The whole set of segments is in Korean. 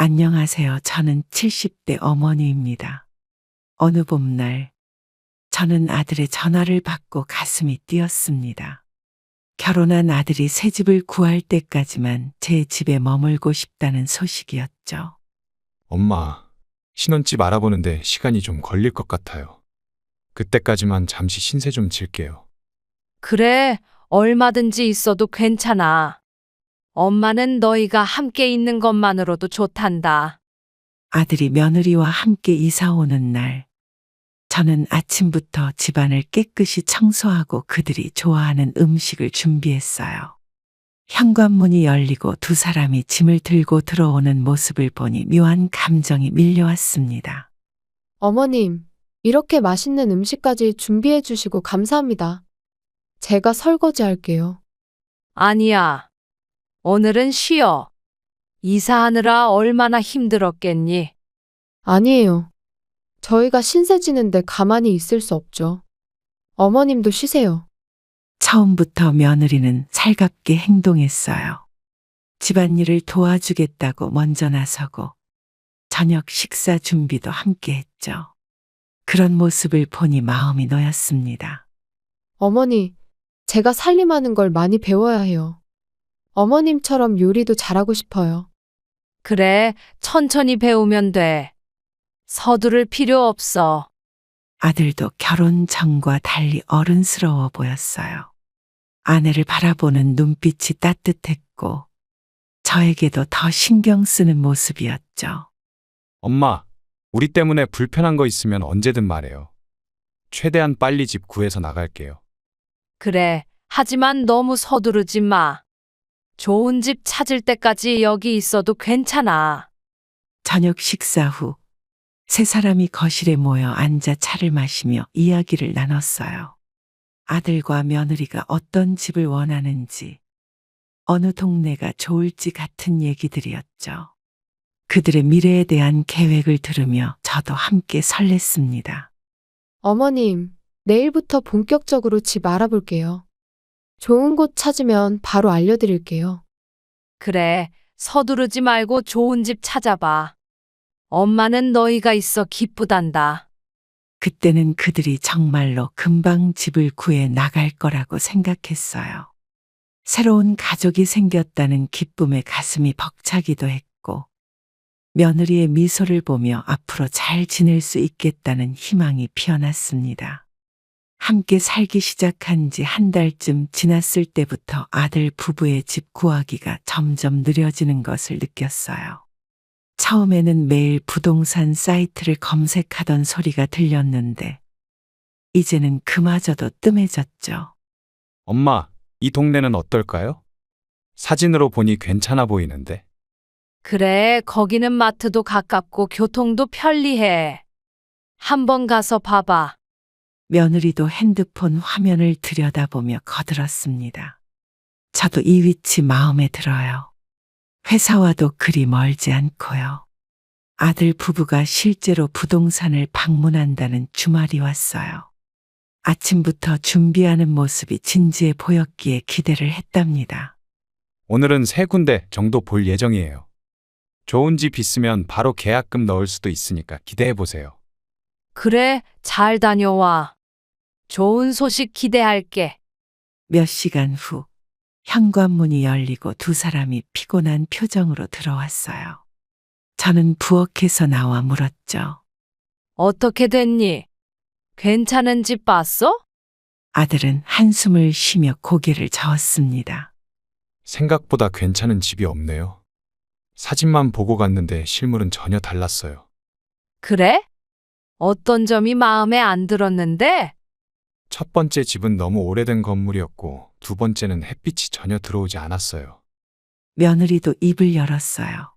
안녕하세요. 저는 70대 어머니입니다. 어느 봄날, 저는 아들의 전화를 받고 가슴이 뛰었습니다. 결혼한 아들이 새 집을 구할 때까지만 제 집에 머물고 싶다는 소식이었죠. 엄마, 신혼집 알아보는데 시간이 좀 걸릴 것 같아요. 그때까지만 잠시 신세 좀 질게요. 그래, 얼마든지 있어도 괜찮아. 엄마는 너희가 함께 있는 것만으로도 좋단다. 아들이 며느리와 함께 이사 오는 날, 저는 아침부터 집안을 깨끗이 청소하고 그들이 좋아하는 음식을 준비했어요. 현관문이 열리고 두 사람이 짐을 들고 들어오는 모습을 보니 묘한 감정이 밀려왔습니다. 어머님, 이렇게 맛있는 음식까지 준비해 주시고 감사합니다. 제가 설거지 할게요. 아니야. 오늘은 쉬어. 이사하느라 얼마나 힘들었겠니? 아니에요. 저희가 신세 지는데 가만히 있을 수 없죠. 어머님도 쉬세요. 처음부터 며느리는 살갑게 행동했어요. 집안일을 도와주겠다고 먼저 나서고 저녁 식사 준비도 함께 했죠. 그런 모습을 보니 마음이 놓였습니다. 어머니, 제가 살림하는 걸 많이 배워야 해요. 어머님처럼 요리도 잘하고 싶어요. 그래, 천천히 배우면 돼. 서두를 필요 없어. 아들도 결혼 전과 달리 어른스러워 보였어요. 아내를 바라보는 눈빛이 따뜻했고 저에게도 더 신경 쓰는 모습이었죠. 엄마, 우리 때문에 불편한 거 있으면 언제든 말해요. 최대한 빨리 집 구해서 나갈게요. 그래, 하지만 너무 서두르지 마. 좋은 집 찾을 때까지 여기 있어도 괜찮아. 저녁 식사 후 세 사람이 거실에 모여 앉아 차를 마시며 이야기를 나눴어요. 아들과 며느리가 어떤 집을 원하는지, 어느 동네가 좋을지 같은 얘기들이었죠. 그들의 미래에 대한 계획을 들으며 저도 함께 설렜습니다. 어머님, 내일부터 본격적으로 집 알아볼게요. 좋은 곳 찾으면 바로 알려드릴게요. 그래, 서두르지 말고 좋은 집 찾아봐. 엄마는 너희가 있어 기쁘단다. 그때는 그들이 정말로 금방 집을 구해 나갈 거라고 생각했어요. 새로운 가족이 생겼다는 기쁨에 가슴이 벅차기도 했고, 며느리의 미소를 보며 앞으로 잘 지낼 수 있겠다는 희망이 피어났습니다. 함께 살기 시작한 지 한 달쯤 지났을 때부터 아들 부부의 집 구하기가 점점 느려지는 것을 느꼈어요. 처음에는 매일 부동산 사이트를 검색하던 소리가 들렸는데, 이제는 그마저도 뜸해졌죠. 엄마, 이 동네는 어떨까요? 사진으로 보니 괜찮아 보이는데. 그래, 거기는 마트도 가깝고 교통도 편리해. 한번 가서 봐봐. 며느리도 핸드폰 화면을 들여다보며 거들었습니다. 저도 이 위치 마음에 들어요. 회사와도 그리 멀지 않고요. 아들 부부가 실제로 부동산을 방문한다는 주말이 왔어요. 아침부터 준비하는 모습이 진지해 보였기에 기대를 했답니다. 오늘은 세 군데 정도 볼 예정이에요. 좋은 집 있으면 바로 계약금 넣을 수도 있으니까 기대해 보세요. 그래, 잘 다녀와. 좋은 소식 기대할게. 몇 시간 후 현관문이 열리고 두 사람이 피곤한 표정으로 들어왔어요. 저는 부엌에서 나와 물었죠. 어떻게 됐니? 괜찮은 집 봤어? 아들은 한숨을 쉬며 고개를 저었습니다. 생각보다 괜찮은 집이 없네요. 사진만 보고 갔는데 실물은 전혀 달랐어요. 그래? 어떤 점이 마음에 안 들었는데? 첫 번째 집은 너무 오래된 건물이었고, 두 번째는 햇빛이 전혀 들어오지 않았어요. 며느리도 입을 열었어요.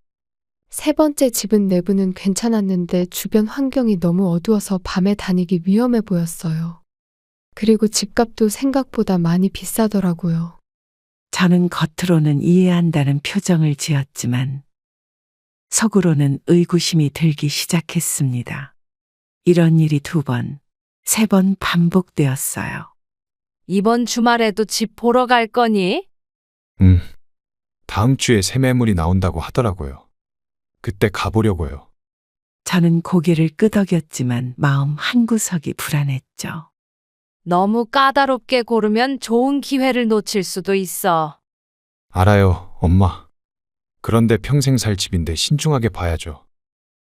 세 번째 집은 내부는 괜찮았는데 주변 환경이 너무 어두워서 밤에 다니기 위험해 보였어요. 그리고 집값도 생각보다 많이 비싸더라고요. 저는 겉으로는 이해한다는 표정을 지었지만 속으로는 의구심이 들기 시작했습니다. 이런 일이 두 번, 세 번 반복되었어요. 이번 주말에도 집 보러 갈 거니? 다음 주에 새 매물이 나온다고 하더라고요. 그때 가보려고요. 저는 고개를 끄덕였지만 마음 한구석이 불안했죠. 너무 까다롭게 고르면 좋은 기회를 놓칠 수도 있어. 알아요, 엄마. 그런데 평생 살 집인데 신중하게 봐야죠.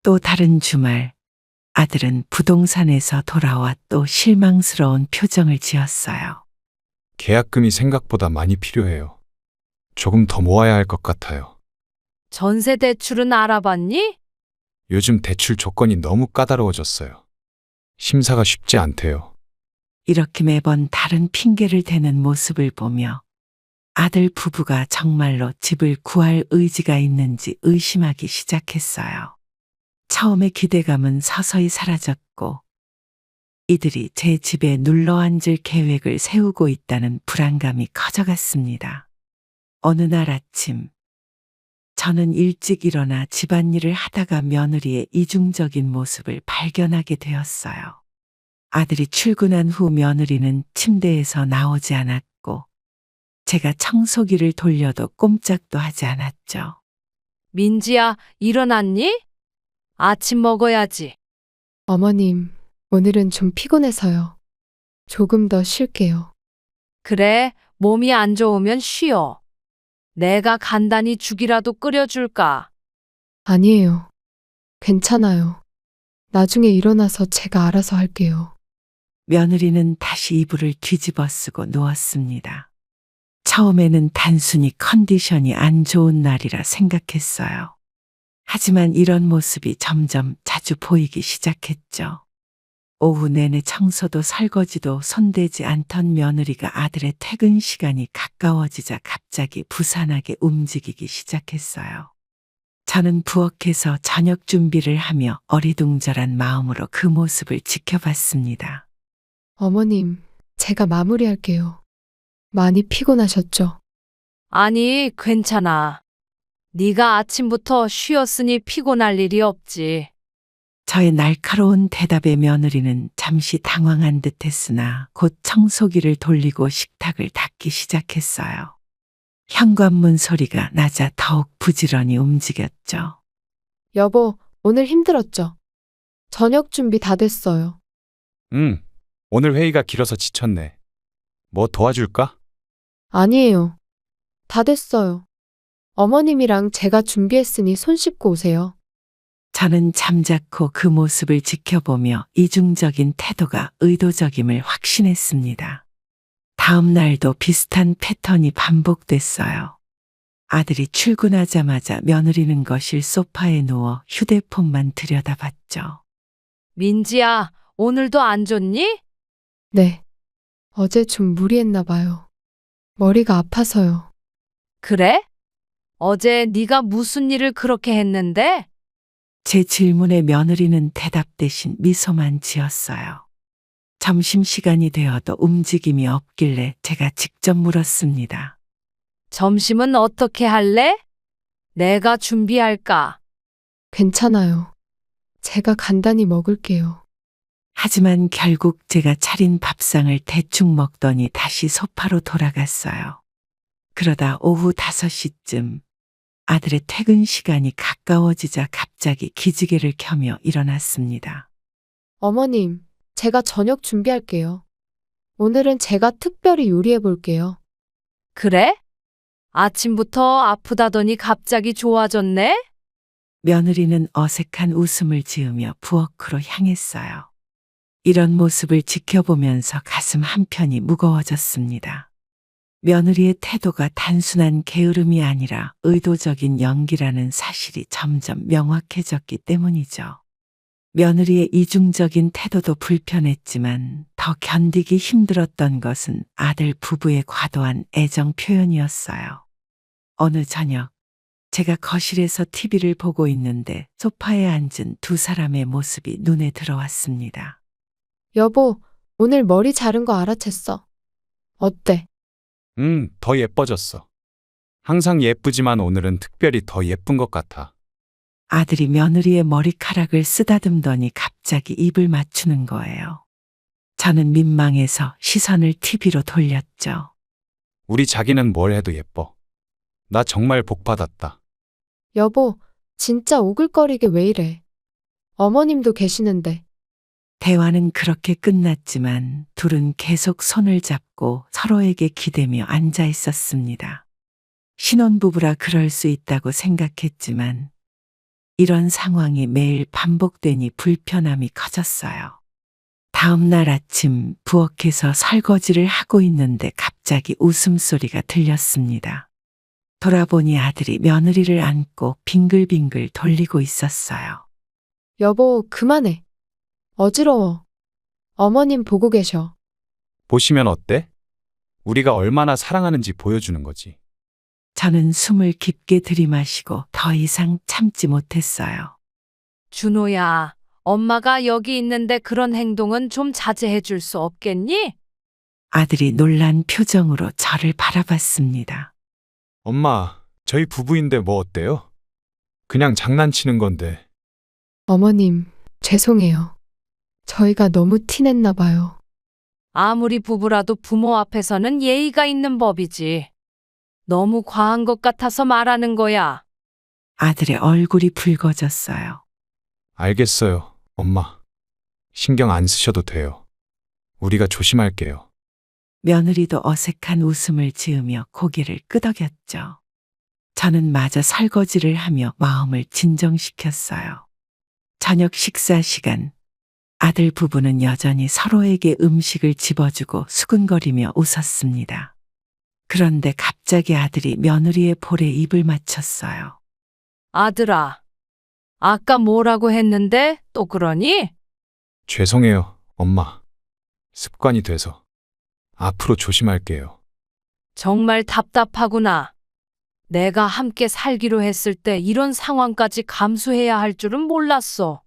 또 다른 주말, 아들은 부동산에서 돌아와 또 실망스러운 표정을 지었어요. 계약금이 생각보다 많이 필요해요. 조금 더 모아야 할 것 같아요. 전세 대출은 알아봤니? 요즘 대출 조건이 너무 까다로워졌어요. 심사가 쉽지 않대요. 이렇게 매번 다른 핑계를 대는 모습을 보며 아들 부부가 정말로 집을 구할 의지가 있는지 의심하기 시작했어요. 처음에 기대감은 서서히 사라졌고 이들이 제 집에 눌러앉을 계획을 세우고 있다는 불안감이 커져갔습니다. 어느 날 아침, 저는 일찍 일어나 집안일을 하다가 며느리의 이중적인 모습을 발견하게 되었어요. 아들이 출근한 후 며느리는 침대에서 나오지 않았고 제가 청소기를 돌려도 꼼짝도 하지 않았죠. 민지야, 일어났니? 아침 먹어야지. 어머님, 오늘은 좀 피곤해서요. 조금 더 쉴게요. 그래, 몸이 안 좋으면 쉬어. 내가 간단히 죽이라도 끓여줄까? 아니에요. 괜찮아요. 나중에 일어나서 제가 알아서 할게요. 며느리는 다시 이불을 뒤집어 쓰고 누웠습니다. 처음에는 단순히 컨디션이 안 좋은 날이라 생각했어요. 하지만 이런 모습이 점점 자주 보이기 시작했죠. 오후 내내 청소도 설거지도 손대지 않던 며느리가 아들의 퇴근 시간이 가까워지자 갑자기 부산하게 움직이기 시작했어요. 저는 부엌에서 저녁 준비를 하며 어리둥절한 마음으로 그 모습을 지켜봤습니다. 어머님, 제가 마무리할게요. 많이 피곤하셨죠? 아니, 괜찮아. 네가 아침부터 쉬었으니 피곤할 일이 없지. 저의 날카로운 대답에 며느리는 잠시 당황한 듯 했으나 곧 청소기를 돌리고 식탁을 닦기 시작했어요. 현관문 소리가 나자 더욱 부지런히 움직였죠. 여보, 오늘 힘들었죠? 저녁 준비 다 됐어요. 오늘 회의가 길어서 지쳤네. 뭐 도와줄까? 아니에요. 다 됐어요. 어머님이랑 제가 준비했으니 손 씻고 오세요. 저는 잠자코 그 모습을 지켜보며 이중적인 태도가 의도적임을 확신했습니다. 다음 날도 비슷한 패턴이 반복됐어요. 아들이 출근하자마자 며느리는 거실 소파에 누워 휴대폰만 들여다봤죠. 민지야, 오늘도 안 좋니? 네. 어제 좀 무리했나 봐요. 머리가 아파서요. 그래? 어제 네가 무슨 일을 그렇게 했는데? 제 질문에 며느리는 대답 대신 미소만 지었어요. 점심시간이 되어도 움직임이 없길래 제가 직접 물었습니다. 점심은 어떻게 할래? 내가 준비할까? 괜찮아요. 제가 간단히 먹을게요. 하지만 결국 제가 차린 밥상을 대충 먹더니 다시 소파로 돌아갔어요. 그러다 오후 5시쯤 아들의 퇴근 시간이 가까워지자 갑자기 기지개를 켜며 일어났습니다. 어머님, 제가 저녁 준비할게요. 오늘은 제가 특별히 요리해 볼게요. 그래? 아침부터 아프다더니 갑자기 좋아졌네? 며느리는 어색한 웃음을 지으며 부엌으로 향했어요. 이런 모습을 지켜보면서 가슴 한편이 무거워졌습니다. 며느리의 태도가 단순한 게으름이 아니라 의도적인 연기라는 사실이 점점 명확해졌기 때문이죠. 며느리의 이중적인 태도도 불편했지만 더 견디기 힘들었던 것은 아들 부부의 과도한 애정 표현이었어요. 어느 저녁, 제가 거실에서 TV를 보고 있는데 소파에 앉은 두 사람의 모습이 눈에 들어왔습니다. 여보, 오늘 머리 자른 거 알아챘어. 어때? 더 예뻐졌어. 항상 예쁘지만 오늘은 특별히 더 예쁜 것 같아. 아들이 며느리의 머리카락을 쓰다듬더니 갑자기 입을 맞추는 거예요. 저는 민망해서 시선을 TV로 돌렸죠. 우리 자기는 뭘 해도 예뻐. 나 정말 복 받았다. 여보, 진짜 오글거리게 왜 이래? 어머님도 계시는데. 대화는 그렇게 끝났지만 둘은 계속 손을 잡고 서로에게 기대며 앉아 있었습니다. 신혼부부라 그럴 수 있다고 생각했지만 이런 상황이 매일 반복되니 불편함이 커졌어요. 다음 날 아침 부엌에서 설거지를 하고 있는데 갑자기 웃음소리가 들렸습니다. 돌아보니 아들이 며느리를 안고 빙글빙글 돌리고 있었어요. 여보, 그만해. 어지러워. 어머님 보고 계셔. 보시면 어때? 우리가 얼마나 사랑하는지 보여주는 거지. 저는 숨을 깊게 들이마시고 더 이상 참지 못했어요. 준호야, 엄마가 여기 있는데 그런 행동은 좀 자제해 줄 수 없겠니? 아들이 놀란 표정으로 저를 바라봤습니다. 엄마, 저희 부부인데 뭐 어때요? 그냥 장난치는 건데. 어머님, 죄송해요. 저희가 너무 티냈나 봐요. 아무리 부부라도 부모 앞에서는 예의가 있는 법이지. 너무 과한 것 같아서 말하는 거야. 아들의 얼굴이 붉어졌어요. 알겠어요, 엄마. 신경 안 쓰셔도 돼요. 우리가 조심할게요. 며느리도 어색한 웃음을 지으며 고개를 끄덕였죠. 저는 마저 설거지를 하며 마음을 진정시켰어요. 저녁 식사 시간, 아들 부부는 여전히 서로에게 음식을 집어주고 수근거리며 웃었습니다. 그런데 갑자기 아들이 며느리의 볼에 입을 맞췄어요. 아들아, 아까 뭐라고 했는데 또 그러니? 죄송해요, 엄마. 습관이 돼서. 앞으로 조심할게요. 정말 답답하구나. 내가 함께 살기로 했을 때 이런 상황까지 감수해야 할 줄은 몰랐어.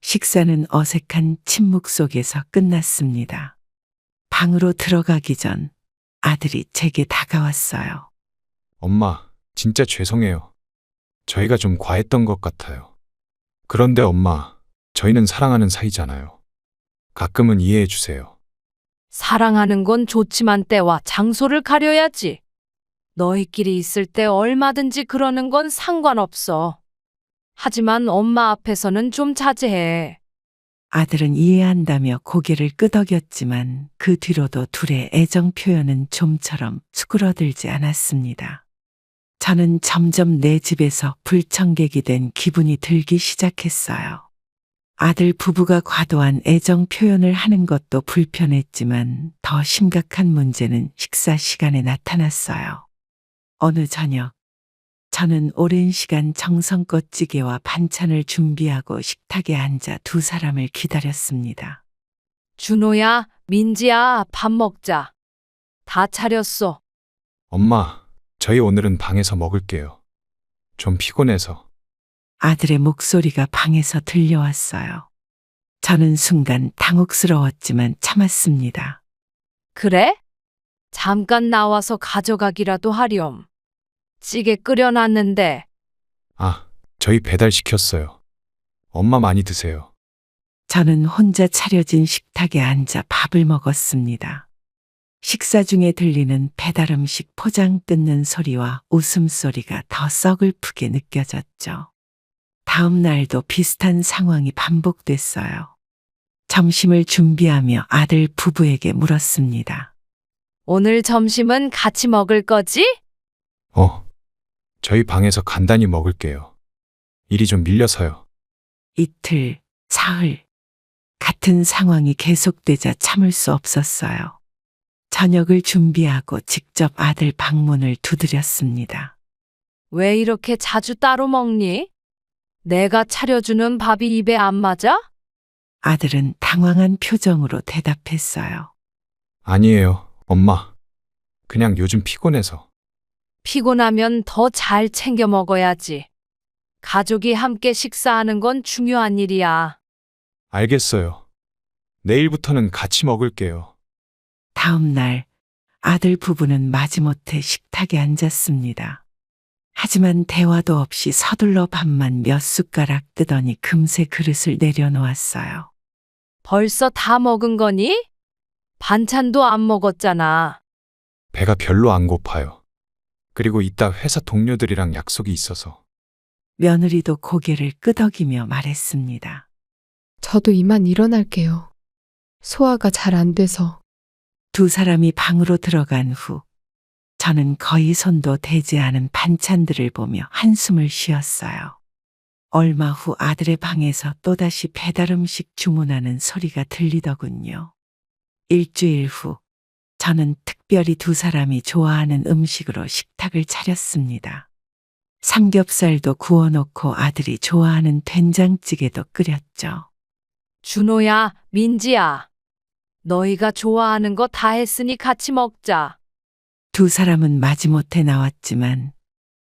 식사는 어색한 침묵 속에서 끝났습니다. 방으로 들어가기 전 아들이 제게 다가왔어요. 엄마, 진짜 죄송해요. 저희가 좀 과했던 것 같아요. 그런데 엄마, 저희는 사랑하는 사이잖아요. 가끔은 이해해 주세요. 사랑하는 건 좋지만 때와 장소를 가려야지. 너희끼리 있을 때 얼마든지 그러는 건 상관없어. 하지만 엄마 앞에서는 좀 자제해. 아들은 이해한다며 고개를 끄덕였지만 그 뒤로도 둘의 애정 표현은 좀처럼 수그러들지 않았습니다. 저는 점점 내 집에서 불청객이 된 기분이 들기 시작했어요. 아들 부부가 과도한 애정 표현을 하는 것도 불편했지만 더 심각한 문제는 식사 시간에 나타났어요. 어느 저녁, 저는 오랜 시간 정성껏 찌개와 반찬을 준비하고 식탁에 앉아 두 사람을 기다렸습니다. 준호야, 민지야, 밥 먹자. 다 차렸어. 엄마, 저희 오늘은 방에서 먹을게요. 좀 피곤해서. 아들의 목소리가 방에서 들려왔어요. 저는 순간 당혹스러웠지만 참았습니다. 그래? 잠깐 나와서 가져가기라도 하렴. 찌개 끓여놨는데. 아, 저희 배달시켰어요. 엄마 많이 드세요. 저는 혼자 차려진 식탁에 앉아 밥을 먹었습니다. 식사 중에 들리는 배달 음식 포장 뜯는 소리와 웃음소리가 더 서글프게 느껴졌죠. 다음 날도 비슷한 상황이 반복됐어요. 점심을 준비하며 아들 부부에게 물었습니다. 오늘 점심은 같이 먹을 거지? 저희 방에서 간단히 먹을게요. 일이 좀 밀려서요. 이틀, 사흘, 같은 상황이 계속되자 참을 수 없었어요. 저녁을 준비하고 직접 아들 방문을 두드렸습니다. 왜 이렇게 자주 따로 먹니? 내가 차려주는 밥이 입에 안 맞아? 아들은 당황한 표정으로 대답했어요. 아니에요, 엄마. 그냥 요즘 피곤해서. 피곤하면 더 잘 챙겨 먹어야지. 가족이 함께 식사하는 건 중요한 일이야. 알겠어요. 내일부터는 같이 먹을게요. 다음 날 아들 부부는 마지못해 식탁에 앉았습니다. 하지만 대화도 없이 서둘러 밥만 몇 숟가락 뜨더니 금세 그릇을 내려놓았어요. 벌써 다 먹은 거니? 반찬도 안 먹었잖아. 배가 별로 안 고파요. 그리고 이따 회사 동료들이랑 약속이 있어서. 며느리도 고개를 끄덕이며 말했습니다. 저도 이만 일어날게요. 소화가 잘 안 돼서. 두 사람이 방으로 들어간 후 저는 거의 손도 대지 않은 반찬들을 보며 한숨을 쉬었어요. 얼마 후 아들의 방에서 또다시 배달 음식 주문하는 소리가 들리더군요. 일주일 후 저는 특별히 두 사람이 좋아하는 음식으로 식탁을 차렸습니다. 삼겹살도 구워놓고 아들이 좋아하는 된장찌개도 끓였죠. 준호야, 민지야. 너희가 좋아하는 거 다 했으니 같이 먹자. 두 사람은 마지못해 나왔지만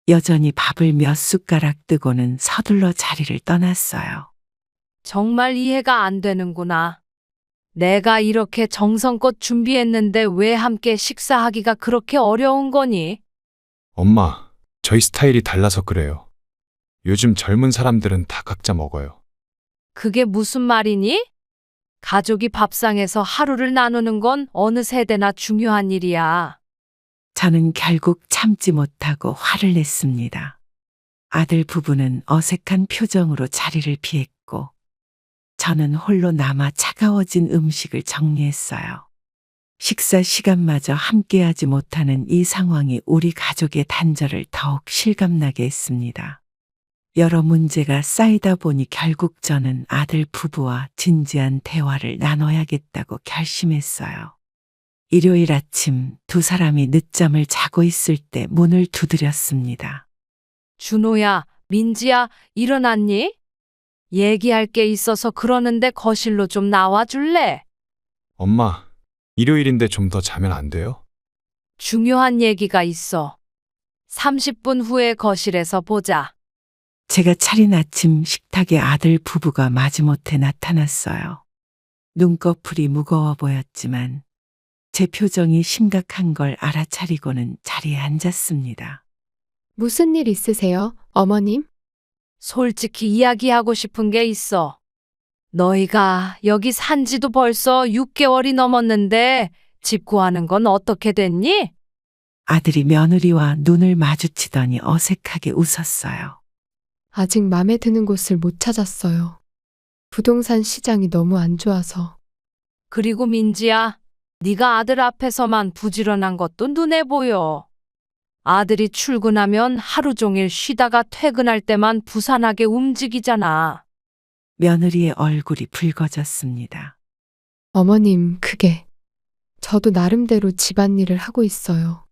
여전히 밥을 몇 숟가락 뜨고는 서둘러 자리를 떠났어요. 정말 이해가 안 되는구나. 내가 이렇게 정성껏 준비했는데 왜 함께 식사하기가 그렇게 어려운 거니? 엄마, 저희 스타일이 달라서 그래요. 요즘 젊은 사람들은 다 각자 먹어요. 그게 무슨 말이니? 가족이 밥상에서 하루를 나누는 건 어느 세대나 중요한 일이야. 저는 결국 참지 못하고 화를 냈습니다. 아들 부부는 어색한 표정으로 자리를 피했고 저는 홀로 남아 차가워진 음식을 정리했어요. 식사 시간마저 함께하지 못하는 이 상황이 우리 가족의 단절을 더욱 실감나게 했습니다. 여러 문제가 쌓이다 보니 결국 저는 아들 부부와 진지한 대화를 나눠야겠다고 결심했어요. 일요일 아침 두 사람이 늦잠을 자고 있을 때 문을 두드렸습니다. 준호야, 민지야, 일어났니? 얘기할 게 있어서 그러는데 거실로 좀 나와 줄래? 엄마, 일요일인데 좀 더 자면 안 돼요? 중요한 얘기가 있어. 30분 후에 거실에서 보자. 제가 차린 아침 식탁에 아들 부부가 마지못해 나타났어요. 눈꺼풀이 무거워 보였지만 제 표정이 심각한 걸 알아차리고는 자리에 앉았습니다. 무슨 일 있으세요, 어머님? 솔직히 이야기하고 싶은 게 있어. 너희가 여기 산 지도 벌써 6개월이 넘었는데 집 구하는 건 어떻게 됐니? 아들이 며느리와 눈을 마주치더니 어색하게 웃었어요. 아직 맘에 드는 곳을 못 찾았어요. 부동산 시장이 너무 안 좋아서. 그리고 민지야, 네가 아들 앞에서만 부지런한 것도 눈에 보여. 아들이 출근하면 하루 종일 쉬다가 퇴근할 때만 부산하게 움직이잖아. 며느리의 얼굴이 붉어졌습니다. 어머님, 그게. 저도 나름대로 집안일을 하고 있어요.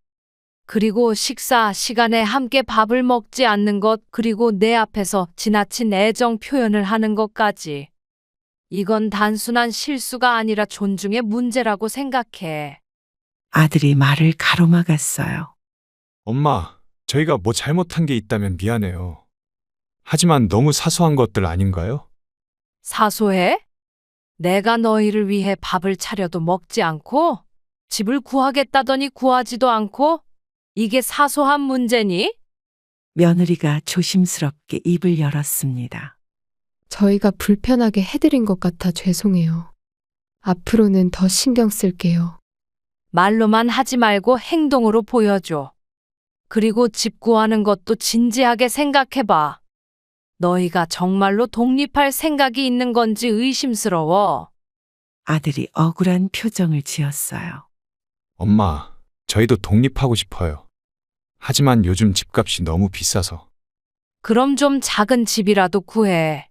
그리고 식사 시간에 함께 밥을 먹지 않는 것, 그리고 내 앞에서 지나친 애정 표현을 하는 것까지. 이건 단순한 실수가 아니라 존중의 문제라고 생각해. 아들이 말을 가로막았어요. 엄마, 저희가 뭐 잘못한 게 있다면 미안해요. 하지만 너무 사소한 것들 아닌가요? 사소해? 내가 너희를 위해 밥을 차려도 먹지 않고 집을 구하겠다더니 구하지도 않고 이게 사소한 문제니? 며느리가 조심스럽게 입을 열었습니다. 저희가 불편하게 해드린 것 같아 죄송해요. 앞으로는 더 신경 쓸게요. 말로만 하지 말고 행동으로 보여줘. 그리고 집 구하는 것도 진지하게 생각해봐. 너희가 정말로 독립할 생각이 있는 건지 의심스러워. 아들이 억울한 표정을 지었어요. 엄마, 저희도 독립하고 싶어요. 하지만 요즘 집값이 너무 비싸서. 그럼 좀 작은 집이라도 구해.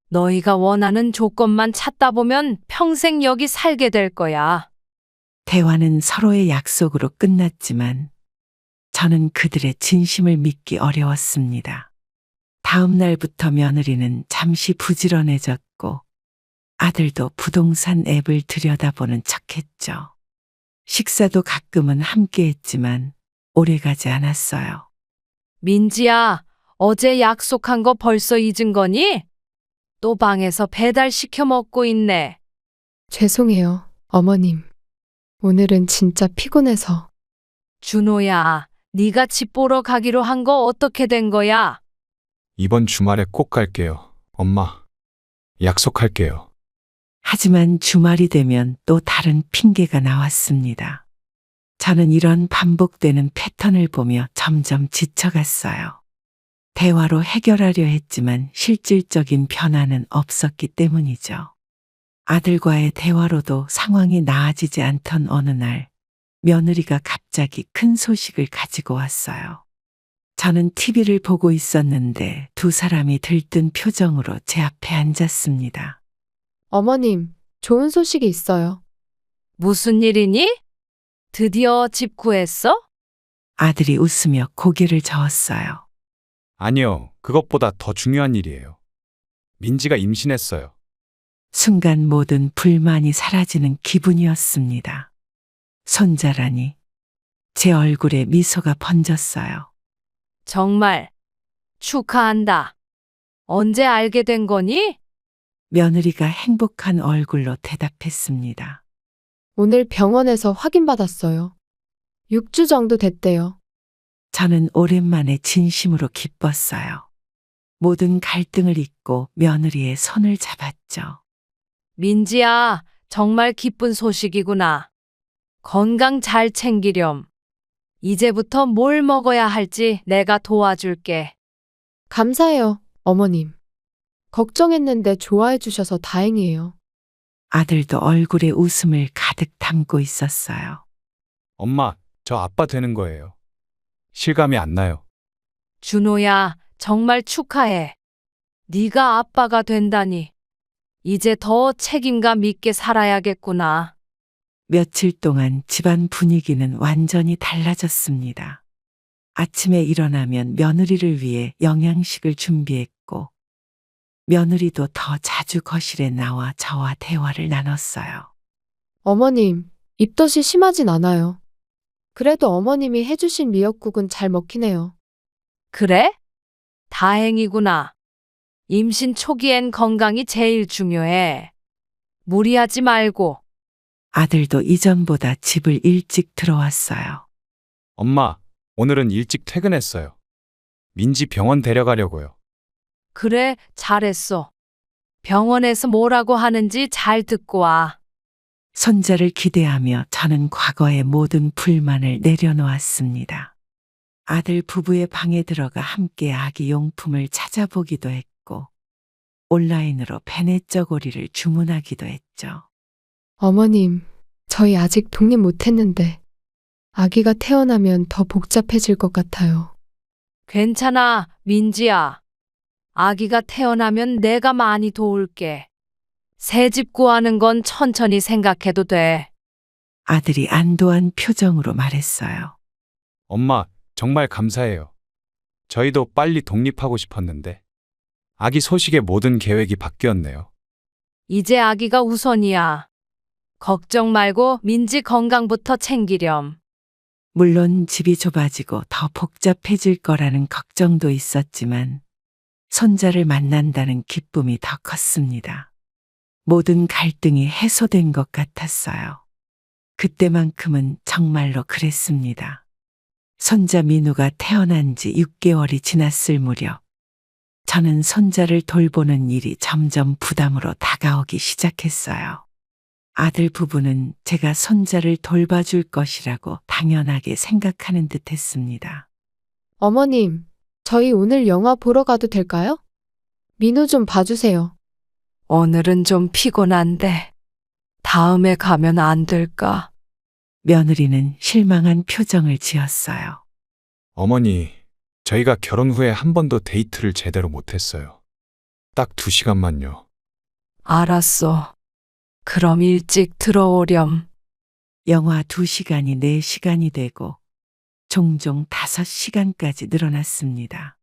너희가 원하는 조건만 찾다 보면 평생 여기 살게 될 거야. 대화는 서로의 약속으로 끝났지만 저는 그들의 진심을 믿기 어려웠습니다. 다음 날부터 며느리는 잠시 부지런해졌고 아들도 부동산 앱을 들여다보는 척했죠. 식사도 가끔은 함께 했지만 오래가지 않았어요. 민지야, 어제 약속한 거 벌써 잊은 거니? 또 방에서 배달시켜 먹고 있네. 죄송해요, 어머님. 오늘은 진짜 피곤해서. 준호야, 네가 집 보러 가기로 한 거 어떻게 된 거야? 이번 주말에 꼭 갈게요. 엄마, 약속할게요. 하지만 주말이 되면 또 다른 핑계가 나왔습니다. 저는 이런 반복되는 패턴을 보며 점점 지쳐갔어요. 대화로 해결하려 했지만 실질적인 변화는 없었기 때문이죠. 아들과의 대화로도 상황이 나아지지 않던 어느 날, 며느리가 갑자기 큰 소식을 가지고 왔어요. 저는 TV를 보고 있었는데 두 사람이 들뜬 표정으로 제 앞에 앉았습니다. 어머님, 좋은 소식이 있어요. 무슨 일이니? 드디어 집 구했어? 아들이 웃으며 고개를 저었어요. 아니요, 그것보다 더 중요한 일이에요. 민지가 임신했어요. 순간 모든 불만이 사라지는 기분이었습니다. 손자라니. 제 얼굴에 미소가 번졌어요. 정말 축하한다. 언제 알게 된 거니? 며느리가 행복한 얼굴로 대답했습니다. 오늘 병원에서 확인받았어요. 6주 정도 됐대요. 저는 오랜만에 진심으로 기뻤어요. 모든 갈등을 잊고 며느리의 손을 잡았죠. 민지야, 정말 기쁜 소식이구나. 건강 잘 챙기렴. 이제부터 뭘 먹어야 할지 내가 도와줄게. 감사해요, 어머님. 걱정했는데 좋아해 주셔서 다행이에요. 아들도 얼굴에 웃음을 가득 담고 있었어요. 엄마, 저 아빠 되는 거예요. 실감이 안 나요. 준호야, 정말 축하해. 네가 아빠가 된다니. 이제 더 책임감 있게 살아야겠구나. 며칠 동안 집안 분위기는 완전히 달라졌습니다. 아침에 일어나면 며느리를 위해 영양식을 준비했고, 며느리도 더 자주 거실에 나와 저와 대화를 나눴어요. 어머님, 입덧이 심하진 않아요. 그래도 어머님이 해주신 미역국은 잘 먹긴 해요. 그래? 다행이구나. 임신 초기엔 건강이 제일 중요해. 무리하지 말고. 아들도 이전보다 집을 일찍 들어왔어요. 엄마, 오늘은 일찍 퇴근했어요. 민지 병원 데려가려고요. 그래, 잘했어. 병원에서 뭐라고 하는지 잘 듣고 와. 손자를 기대하며 저는 과거의 모든 불만을 내려놓았습니다. 아들 부부의 방에 들어가 함께 아기 용품을 찾아보기도 했고, 온라인으로 베네쩌고리를 주문하기도 했죠. 어머님, 저희 아직 독립 못했는데 아기가 태어나면 더 복잡해질 것 같아요. 괜찮아, 민지야. 아기가 태어나면 내가 많이 도울게. 새 집 구하는 건 천천히 생각해도 돼. 아들이 안도한 표정으로 말했어요. 엄마, 정말 감사해요. 저희도 빨리 독립하고 싶었는데. 아기 소식에 모든 계획이 바뀌었네요. 이제 아기가 우선이야. 걱정 말고 민지 건강부터 챙기렴. 물론 집이 좁아지고 더 복잡해질 거라는 걱정도 있었지만, 손자를 만난다는 기쁨이 더 컸습니다. 모든 갈등이 해소된 것 같았어요. 그때만큼은 정말로 그랬습니다. 손자 민우가 태어난 지 6개월이 지났을 무렵, 저는 손자를 돌보는 일이 점점 부담으로 다가오기 시작했어요. 아들 부부는 제가 손자를 돌봐줄 것이라고 당연하게 생각하는 듯 했습니다. 어머님, 저희 오늘 영화 보러 가도 될까요? 민우 좀 봐주세요. 오늘은 좀 피곤한데 다음에 가면 안 될까? 며느리는 실망한 표정을 지었어요. 어머니, 저희가 결혼 후에 한 번도 데이트를 제대로 못했어요. 딱 2시간만요. 알았어. 그럼 일찍 들어오렴. 영화 2시간이 4시간이 되고 종종 5시간까지 늘어났습니다.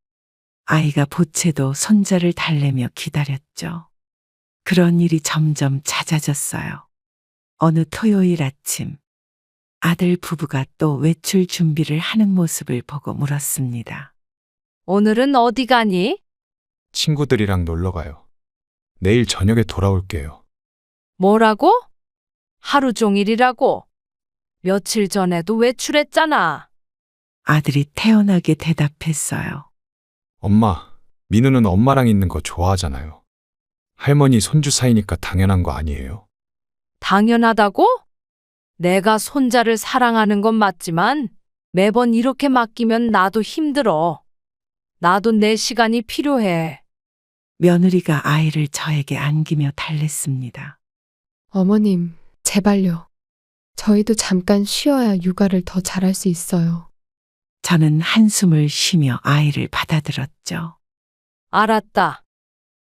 아이가 보채도 손자를 달래며 기다렸죠. 그런 일이 점점 잦아졌어요. 어느 토요일 아침, 아들 부부가 또 외출 준비를 하는 모습을 보고 물었습니다. 오늘은 어디 가니? 친구들이랑 놀러 가요. 내일 저녁에 돌아올게요. 뭐라고? 하루 종일이라고? 며칠 전에도 외출했잖아. 아들이 태연하게 대답했어요. 엄마, 민우는 엄마랑 있는 거 좋아하잖아요. 할머니 손주 사이니까 당연한 거 아니에요? 당연하다고? 내가 손자를 사랑하는 건 맞지만 매번 이렇게 맡기면 나도 힘들어. 나도 내 시간이 필요해. 며느리가 아이를 저에게 안기며 달랬습니다. 어머님, 제발요. 저희도 잠깐 쉬어야 육아를 더 잘할 수 있어요. 저는 한숨을 쉬며 아이를 받아들었죠. 알았다.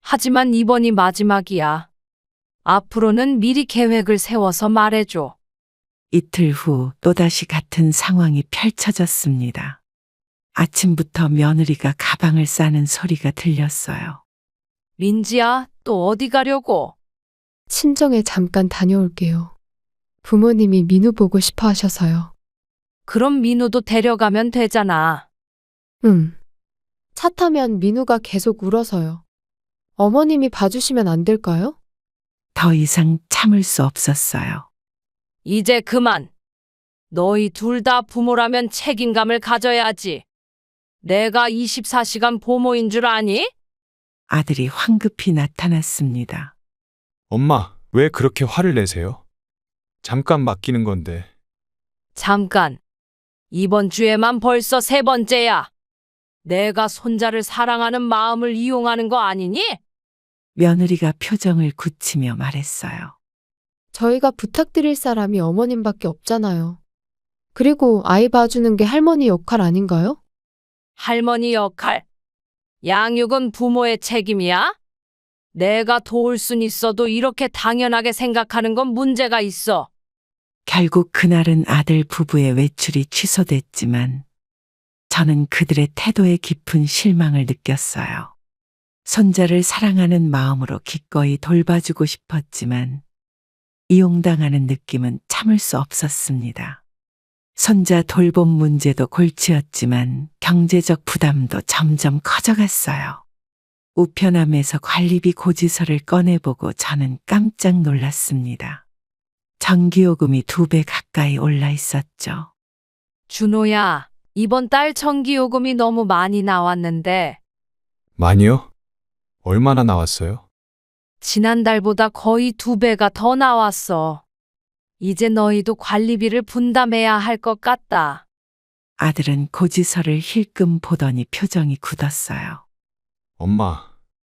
하지만 이번이 마지막이야. 앞으로는 미리 계획을 세워서 말해줘. 이틀 후 또다시 같은 상황이 펼쳐졌습니다. 아침부터 며느리가 가방을 싸는 소리가 들렸어요. 민지야, 또 어디 가려고? 친정에 잠깐 다녀올게요. 부모님이 민우 보고 싶어 하셔서요. 그럼 민우도 데려가면 되잖아. 차 타면 민우가 계속 울어서요. 어머님이 봐주시면 안 될까요? 더 이상 참을 수 없었어요. 이제 그만. 너희 둘 다 부모라면 책임감을 가져야지. 내가 24시간 보모인 줄 아니? 아들이 황급히 나타났습니다. 엄마, 왜 그렇게 화를 내세요? 잠깐 맡기는 건데. 잠깐. 이번 주에만 벌써 3번째야. 내가 손자를 사랑하는 마음을 이용하는 거 아니니? 며느리가 표정을 굳히며 말했어요. 저희가 부탁드릴 사람이 어머님밖에 없잖아요. 그리고 아이 봐주는 게 할머니 역할 아닌가요? 할머니 역할. 양육은 부모의 책임이야? 내가 도울 순 있어도 이렇게 당연하게 생각하는 건 문제가 있어. 결국 그날은 아들 부부의 외출이 취소됐지만 저는 그들의 태도에 깊은 실망을 느꼈어요. 손자를 사랑하는 마음으로 기꺼이 돌봐주고 싶었지만 이용당하는 느낌은 참을 수 없었습니다. 손자 돌봄 문제도 골치였지만 경제적 부담도 점점 커져갔어요. 우편함에서 관리비 고지서를 꺼내보고 저는 깜짝 놀랐습니다. 전기요금이 2배 가까이 올라 있었죠. 준호야, 이번 달 전기요금이 너무 많이 나왔는데 많이요? 얼마나 나왔어요? 지난달보다 거의 2배가 더 나왔어. 이제 너희도 관리비를 분담해야 할 것 같다. 아들은 고지서를 힐끔 보더니 표정이 굳었어요. 엄마,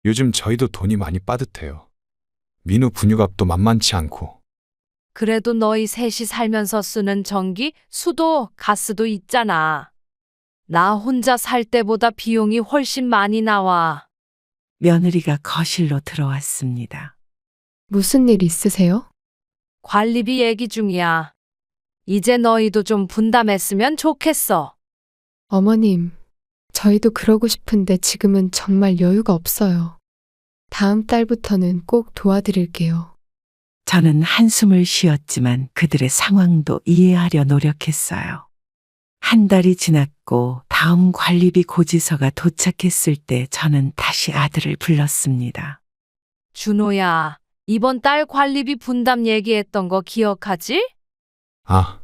요즘 저희도 돈이 많이 빠듯해요. 민우 분유값도 만만치 않고. 그래도 너희 셋이 살면서 쓰는 전기, 수도, 가스도 있잖아. 나 혼자 살 때보다 비용이 훨씬 많이 나와. 며느리가 거실로 들어왔습니다. 무슨 일 있으세요? 관리비 얘기 중이야. 이제 너희도 좀 분담했으면 좋겠어. 어머님, 저희도 그러고 싶은데 지금은 정말 여유가 없어요. 다음 달부터는 꼭 도와드릴게요. 저는 한숨을 쉬었지만 그들의 상황도 이해하려 노력했어요. 한 달이 지났고 다음 관리비 고지서가 도착했을 때 저는 다시 아들을 불렀습니다. 준호야, 이번 달 관리비 분담 얘기했던 거 기억하지? 아,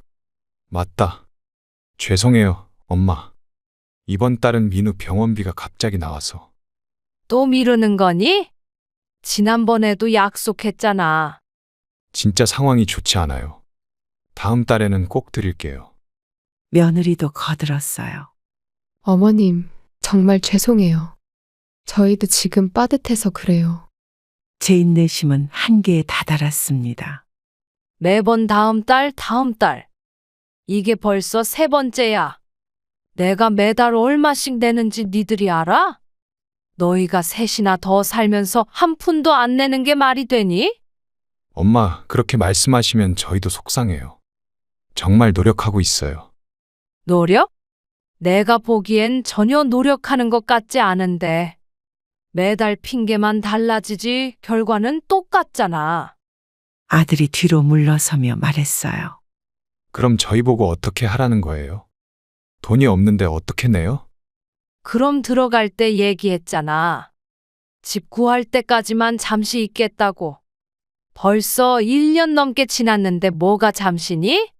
맞다. 죄송해요, 엄마. 이번 달은 민우 병원비가 갑자기 나와서. 또 미루는 거니? 지난번에도 약속했잖아. 진짜 상황이 좋지 않아요. 다음 달에는 꼭 드릴게요. 며느리도 거들었어요. 어머님, 정말 죄송해요. 저희도 지금 빠듯해서 그래요. 제 인내심은 한계에 다다랐습니다. 매번 다음 달, 다음 달. 이게 벌써 3번째야. 내가 매달 얼마씩 내는지 니들이 알아? 너희가 셋이나 더 살면서 한 푼도 안 내는 게 말이 되니? 엄마, 그렇게 말씀하시면 저희도 속상해요. 정말 노력하고 있어요. 노력? 내가 보기엔 전혀 노력하는 것 같지 않은데. 매달 핑계만 달라지지 결과는 똑같잖아. 아들이 뒤로 물러서며 말했어요. 그럼 저희 보고 어떻게 하라는 거예요? 돈이 없는데 어떻게 내요? 그럼 들어갈 때 얘기했잖아. 집 구할 때까지만 잠시 있겠다고. 벌써 1년 넘게 지났는데 뭐가 잠시니?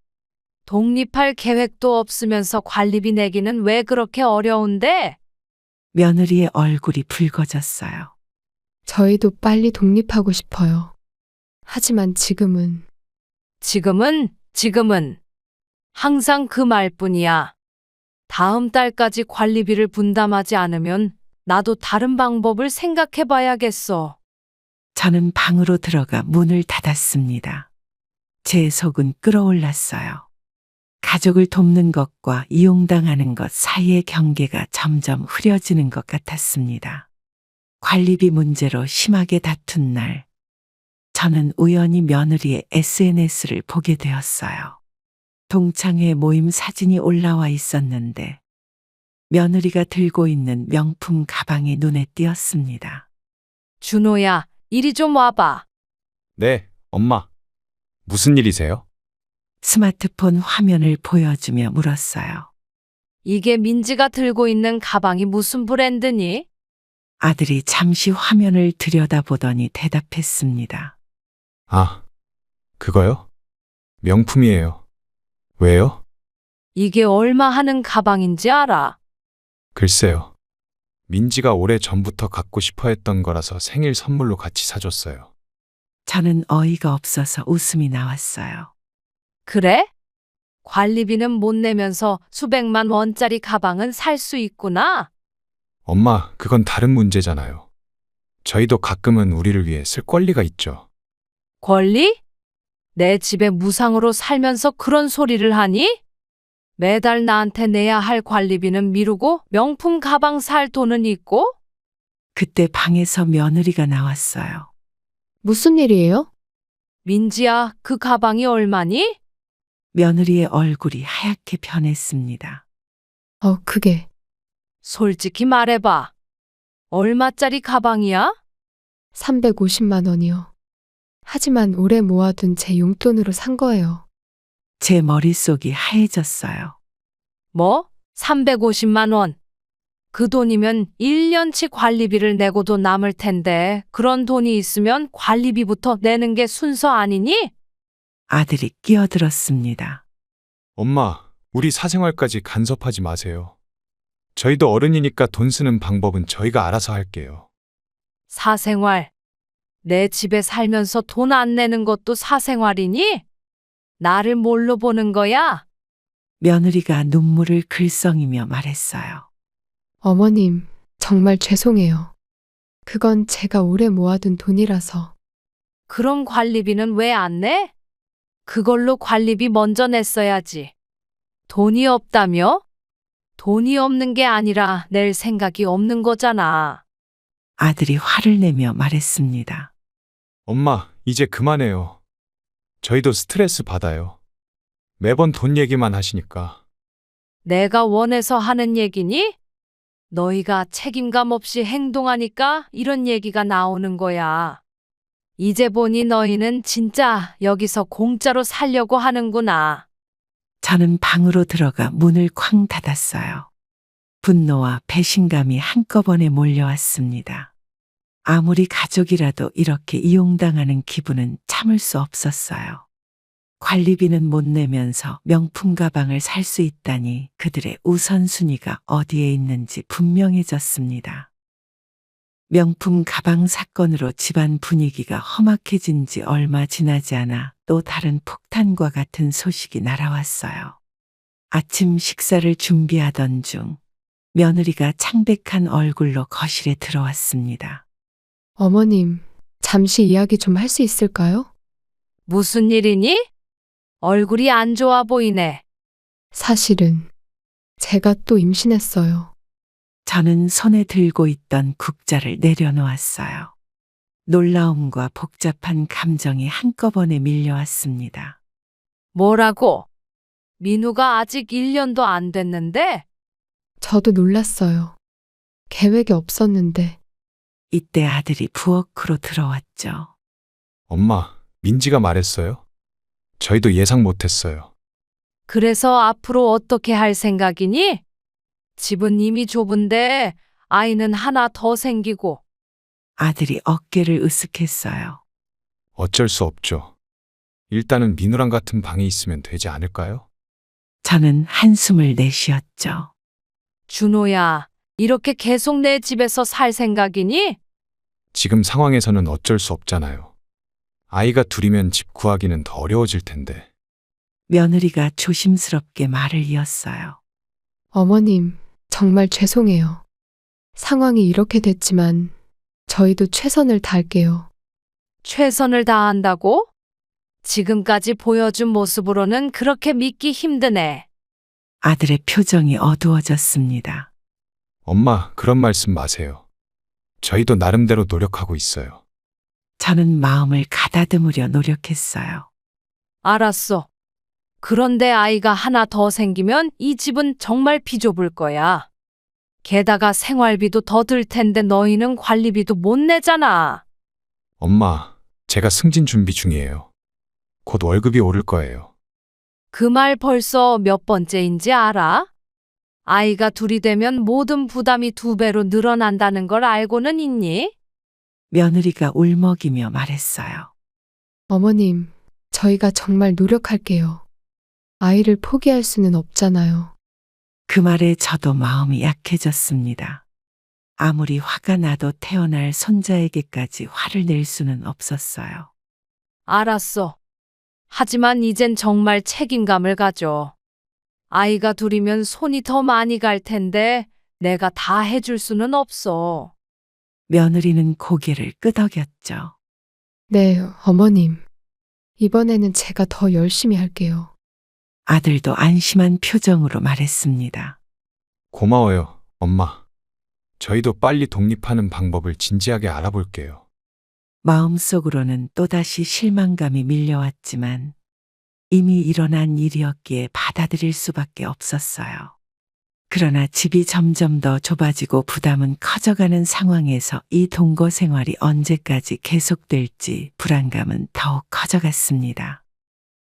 독립할 계획도 없으면서 관리비 내기는 왜 그렇게 어려운데? 며느리의 얼굴이 붉어졌어요. 저희도 빨리 독립하고 싶어요. 하지만 지금은 지금은 항상 그 말뿐이야. 다음 달까지 관리비를 분담하지 않으면 나도 다른 방법을 생각해 봐야겠어. 저는 방으로 들어가 문을 닫았습니다. 제 속은 끓어올랐어요. 가족을 돕는 것과 이용당하는 것 사이의 경계가 점점 흐려지는 것 같았습니다. 관리비 문제로 심하게 다툰 날, 저는 우연히 며느리의 SNS를 보게 되었어요. 동창회 모임 사진이 올라와 있었는데, 며느리가 들고 있는 명품 가방이 눈에 띄었습니다. 준호야, 이리 좀 와봐. 네, 엄마. 무슨 일이세요? 스마트폰 화면을 보여주며 물었어요. 이게 민지가 들고 있는 가방이 무슨 브랜드니? 아들이 잠시 화면을 들여다보더니 대답했습니다. 아, 그거요? 명품이에요. 왜요? 이게 얼마 하는 가방인지 알아? 글쎄요. 민지가 오래 전부터 갖고 싶어 했던 거라서 생일 선물로 같이 사줬어요. 저는 어이가 없어서 웃음이 나왔어요. 그래? 관리비는 못 내면서 수백만 원짜리 가방은 살 수 있구나. 엄마, 그건 다른 문제잖아요. 저희도 가끔은 우리를 위해 쓸 권리가 있죠. 권리? 내 집에 무상으로 살면서 그런 소리를 하니? 매달 나한테 내야 할 관리비는 미루고 명품 가방 살 돈은 있고? 그때 방에서 며느리가 나왔어요. 무슨 일이에요? 민지야, 그 가방이 얼마니? 며느리의 얼굴이 하얗게 변했습니다. 그게 솔직히 말해봐. 얼마짜리 가방이야? 350만 원이요. 하지만 오래 모아둔 제 용돈으로 산 거예요. 제 머릿속이 하얘졌어요. 뭐? 350만 원. 그 돈이면 1년치 관리비를 내고도 남을 텐데 그런 돈이 있으면 관리비부터 내는 게 순서 아니니? 아들이 끼어들었습니다. 엄마, 우리 사생활까지 간섭하지 마세요. 저희도 어른이니까 돈 쓰는 방법은 저희가 알아서 할게요. 사생활. 내 집에 살면서 돈 안 내는 것도 사생활이니? 나를 뭘로 보는 거야? 며느리가 눈물을 글썽이며 말했어요. 어머님, 정말 죄송해요. 그건 제가 오래 모아둔 돈이라서. 그럼 관리비는 왜 안 내? 그걸로 관리비 먼저 냈어야지. 돈이 없다며? 돈이 없는 게 아니라 낼 생각이 없는 거잖아. 아들이 화를 내며 말했습니다. 엄마, 이제 그만해요. 저희도 스트레스 받아요. 매번 돈 얘기만 하시니까. 내가 원해서 하는 얘기니? 너희가 책임감 없이 행동하니까 이런 얘기가 나오는 거야. 이제 보니 너희는 진짜 여기서 공짜로 살려고 하는구나. 저는 방으로 들어가 문을 쾅 닫았어요. 분노와 배신감이 한꺼번에 몰려왔습니다. 아무리 가족이라도 이렇게 이용당하는 기분은 참을 수 없었어요. 관리비는 못 내면서 명품 가방을 살 수 있다니 그들의 우선순위가 어디에 있는지 분명해졌습니다. 명품 가방 사건으로 집안 분위기가 험악해진 지 얼마 지나지 않아 또 다른 폭탄과 같은 소식이 날아왔어요. 아침 식사를 준비하던 중 며느리가 창백한 얼굴로 거실에 들어왔습니다. 어머님, 잠시 이야기 좀 할 수 있을까요? 무슨 일이니? 얼굴이 안 좋아 보이네. 사실은 제가 또 임신했어요. 저는 손에 들고 있던 국자를 내려놓았어요. 놀라움과 복잡한 감정이 한꺼번에 밀려왔습니다. 뭐라고? 민우가 아직 1년도 안 됐는데? 저도 놀랐어요. 계획이 없었는데. 이때 아들이 부엌으로 들어왔죠. 엄마, 민지가 말했어요? 저희도 예상 못했어요. 그래서 앞으로 어떻게 할 생각이니? 집은 이미 좁은데 아이는 하나 더 생기고. 아들이 어깨를 으쓱했어요. 어쩔 수 없죠. 일단은 민우랑 같은 방에 있으면 되지 않을까요? 저는 한숨을 내쉬었죠. 준호야, 이렇게 계속 내 집에서 살 생각이니? 지금 상황에서는 어쩔 수 없잖아요. 아이가 둘이면 집 구하기는 더 어려워질 텐데. 며느리가 조심스럽게 말을 이었어요. 어머님, 정말 죄송해요. 상황이 이렇게 됐지만 저희도 최선을 다할게요. 최선을 다한다고? 지금까지 보여준 모습으로는 그렇게 믿기 힘드네. 아들의 표정이 어두워졌습니다. 엄마, 그런 말씀 마세요. 저희도 나름대로 노력하고 있어요. 저는 마음을 가다듬으려 노력했어요. 알았어. 그런데 아이가 하나 더 생기면 이 집은 정말 비좁을 거야. 게다가 생활비도 더 들 텐데 너희는 관리비도 못 내잖아. 엄마, 제가 승진 준비 중이에요. 곧 월급이 오를 거예요. 그 말 벌써 몇 번째인지 알아? 아이가 둘이 되면 모든 부담이 2배로 늘어난다는 걸 알고는 있니? 며느리가 울먹이며 말했어요. 어머님, 저희가 정말 노력할게요. 아이를 포기할 수는 없잖아요. 그 말에 저도 마음이 약해졌습니다. 아무리 화가 나도 태어날 손자에게까지 화를 낼 수는 없었어요. 알았어. 하지만 이젠 정말 책임감을 가져. 아이가 둘이면 손이 더 많이 갈 텐데 내가 다 해줄 수는 없어. 며느리는 고개를 끄덕였죠. 네, 어머님. 이번에는 제가 더 열심히 할게요. 아들도 안심한 표정으로 말했습니다. 고마워요, 엄마. 저희도 빨리 독립하는 방법을 진지하게 알아볼게요. 마음속으로는 또다시 실망감이 밀려왔지만 이미 일어난 일이었기에 받아들일 수밖에 없었어요. 그러나 집이 점점 더 좁아지고 부담은 커져가는 상황에서 이 동거 생활이 언제까지 계속될지 불안감은 더욱 커져갔습니다.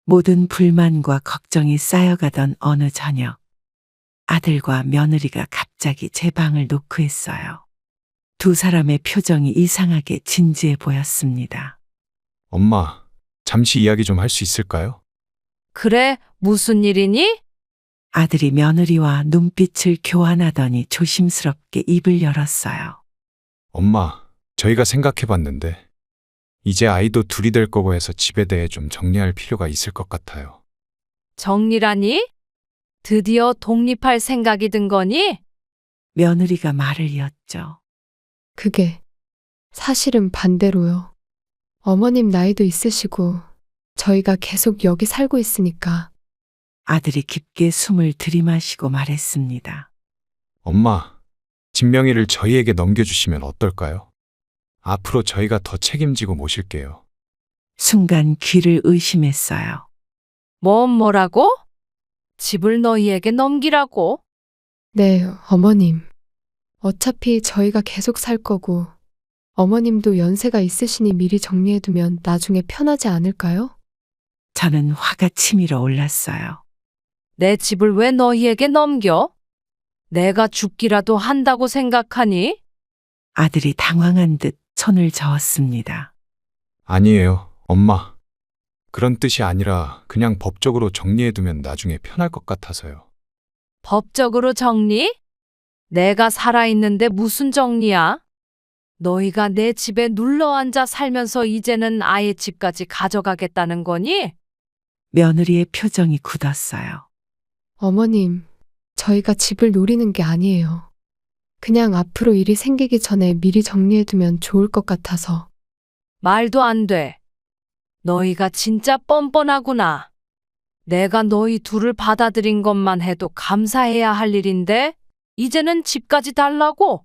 모든 불만과 걱정이 쌓여가던 어느 저녁, 아들과 며느리가 갑자기 제 방을 노크했어요. 두 사람의 표정이 이상하게 진지해 보였습니다. 엄마, 잠시 이야기 좀 할 수 있을까요? 그래, 무슨 일이니? 아들이 며느리와 눈빛을 교환하더니 조심스럽게 입을 열었어요. 엄마, 저희가 생각해 봤는데, 이제 아이도 둘이 될 거고 해서 집에 대해 좀 정리할 필요가 있을 것 같아요. 정리라니? 드디어 독립할 생각이 든 거니? 며느리가 말을 이었죠. 그게 사실은 반대로요. 어머님 나이도 있으시고 저희가 계속 여기 살고 있으니까 아들이 깊게 숨을 들이마시고 말했습니다. 엄마, 집 명의를 저희에게 넘겨주시면 어떨까요? 앞으로 저희가 더 책임지고 모실게요. 순간 귀를 의심했어요. 뭐라고? 집을 너희에게 넘기라고? 네, 어머님. 어차피 저희가 계속 살 거고 어머님도 연세가 있으시니 미리 정리해두면 나중에 편하지 않을까요? 저는 화가 치밀어 올랐어요. 내 집을 왜 너희에게 넘겨? 내가 죽기라도 한다고 생각하니? 아들이 당황한 듯 손을 저었습니다. 아니에요, 엄마. 그런 뜻이 아니라 그냥 법적으로 정리해두면 나중에 편할 것 같아서요. 법적으로 정리? 내가 살아있는데 무슨 정리야? 너희가 내 집에 눌러앉아 살면서 이제는 아예 집까지 가져가겠다는 거니? 며느리의 표정이 굳었어요. 어머님, 저희가 집을 노리는 게 아니에요. 그냥 앞으로 일이 생기기 전에 미리 정리해두면 좋을 것 같아서. 말도 안 돼. 너희가 진짜 뻔뻔하구나. 내가 너희 둘을 받아들인 것만 해도 감사해야 할 일인데 이제는 집까지 달라고?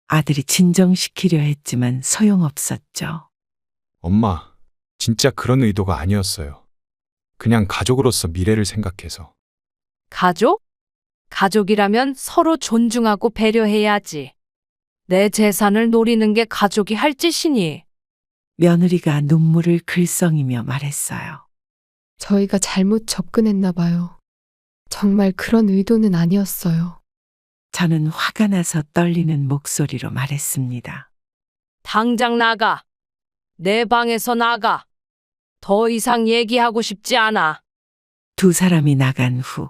아들이 진정시키려 했지만 소용없었죠. 엄마, 진짜 그런 의도가 아니었어요. 그냥 가족으로서 미래를 생각해서. 가족? 가족이라면 서로 존중하고 배려해야지. 내 재산을 노리는 게 가족이 할 짓이니. 며느리가 눈물을 글썽이며 말했어요. 저희가 잘못 접근했나 봐요. 정말 그런 의도는 아니었어요. 저는 화가 나서 떨리는 목소리로 말했습니다. 당장 나가. 내 방에서 나가. 더 이상 얘기하고 싶지 않아. 두 사람이 나간 후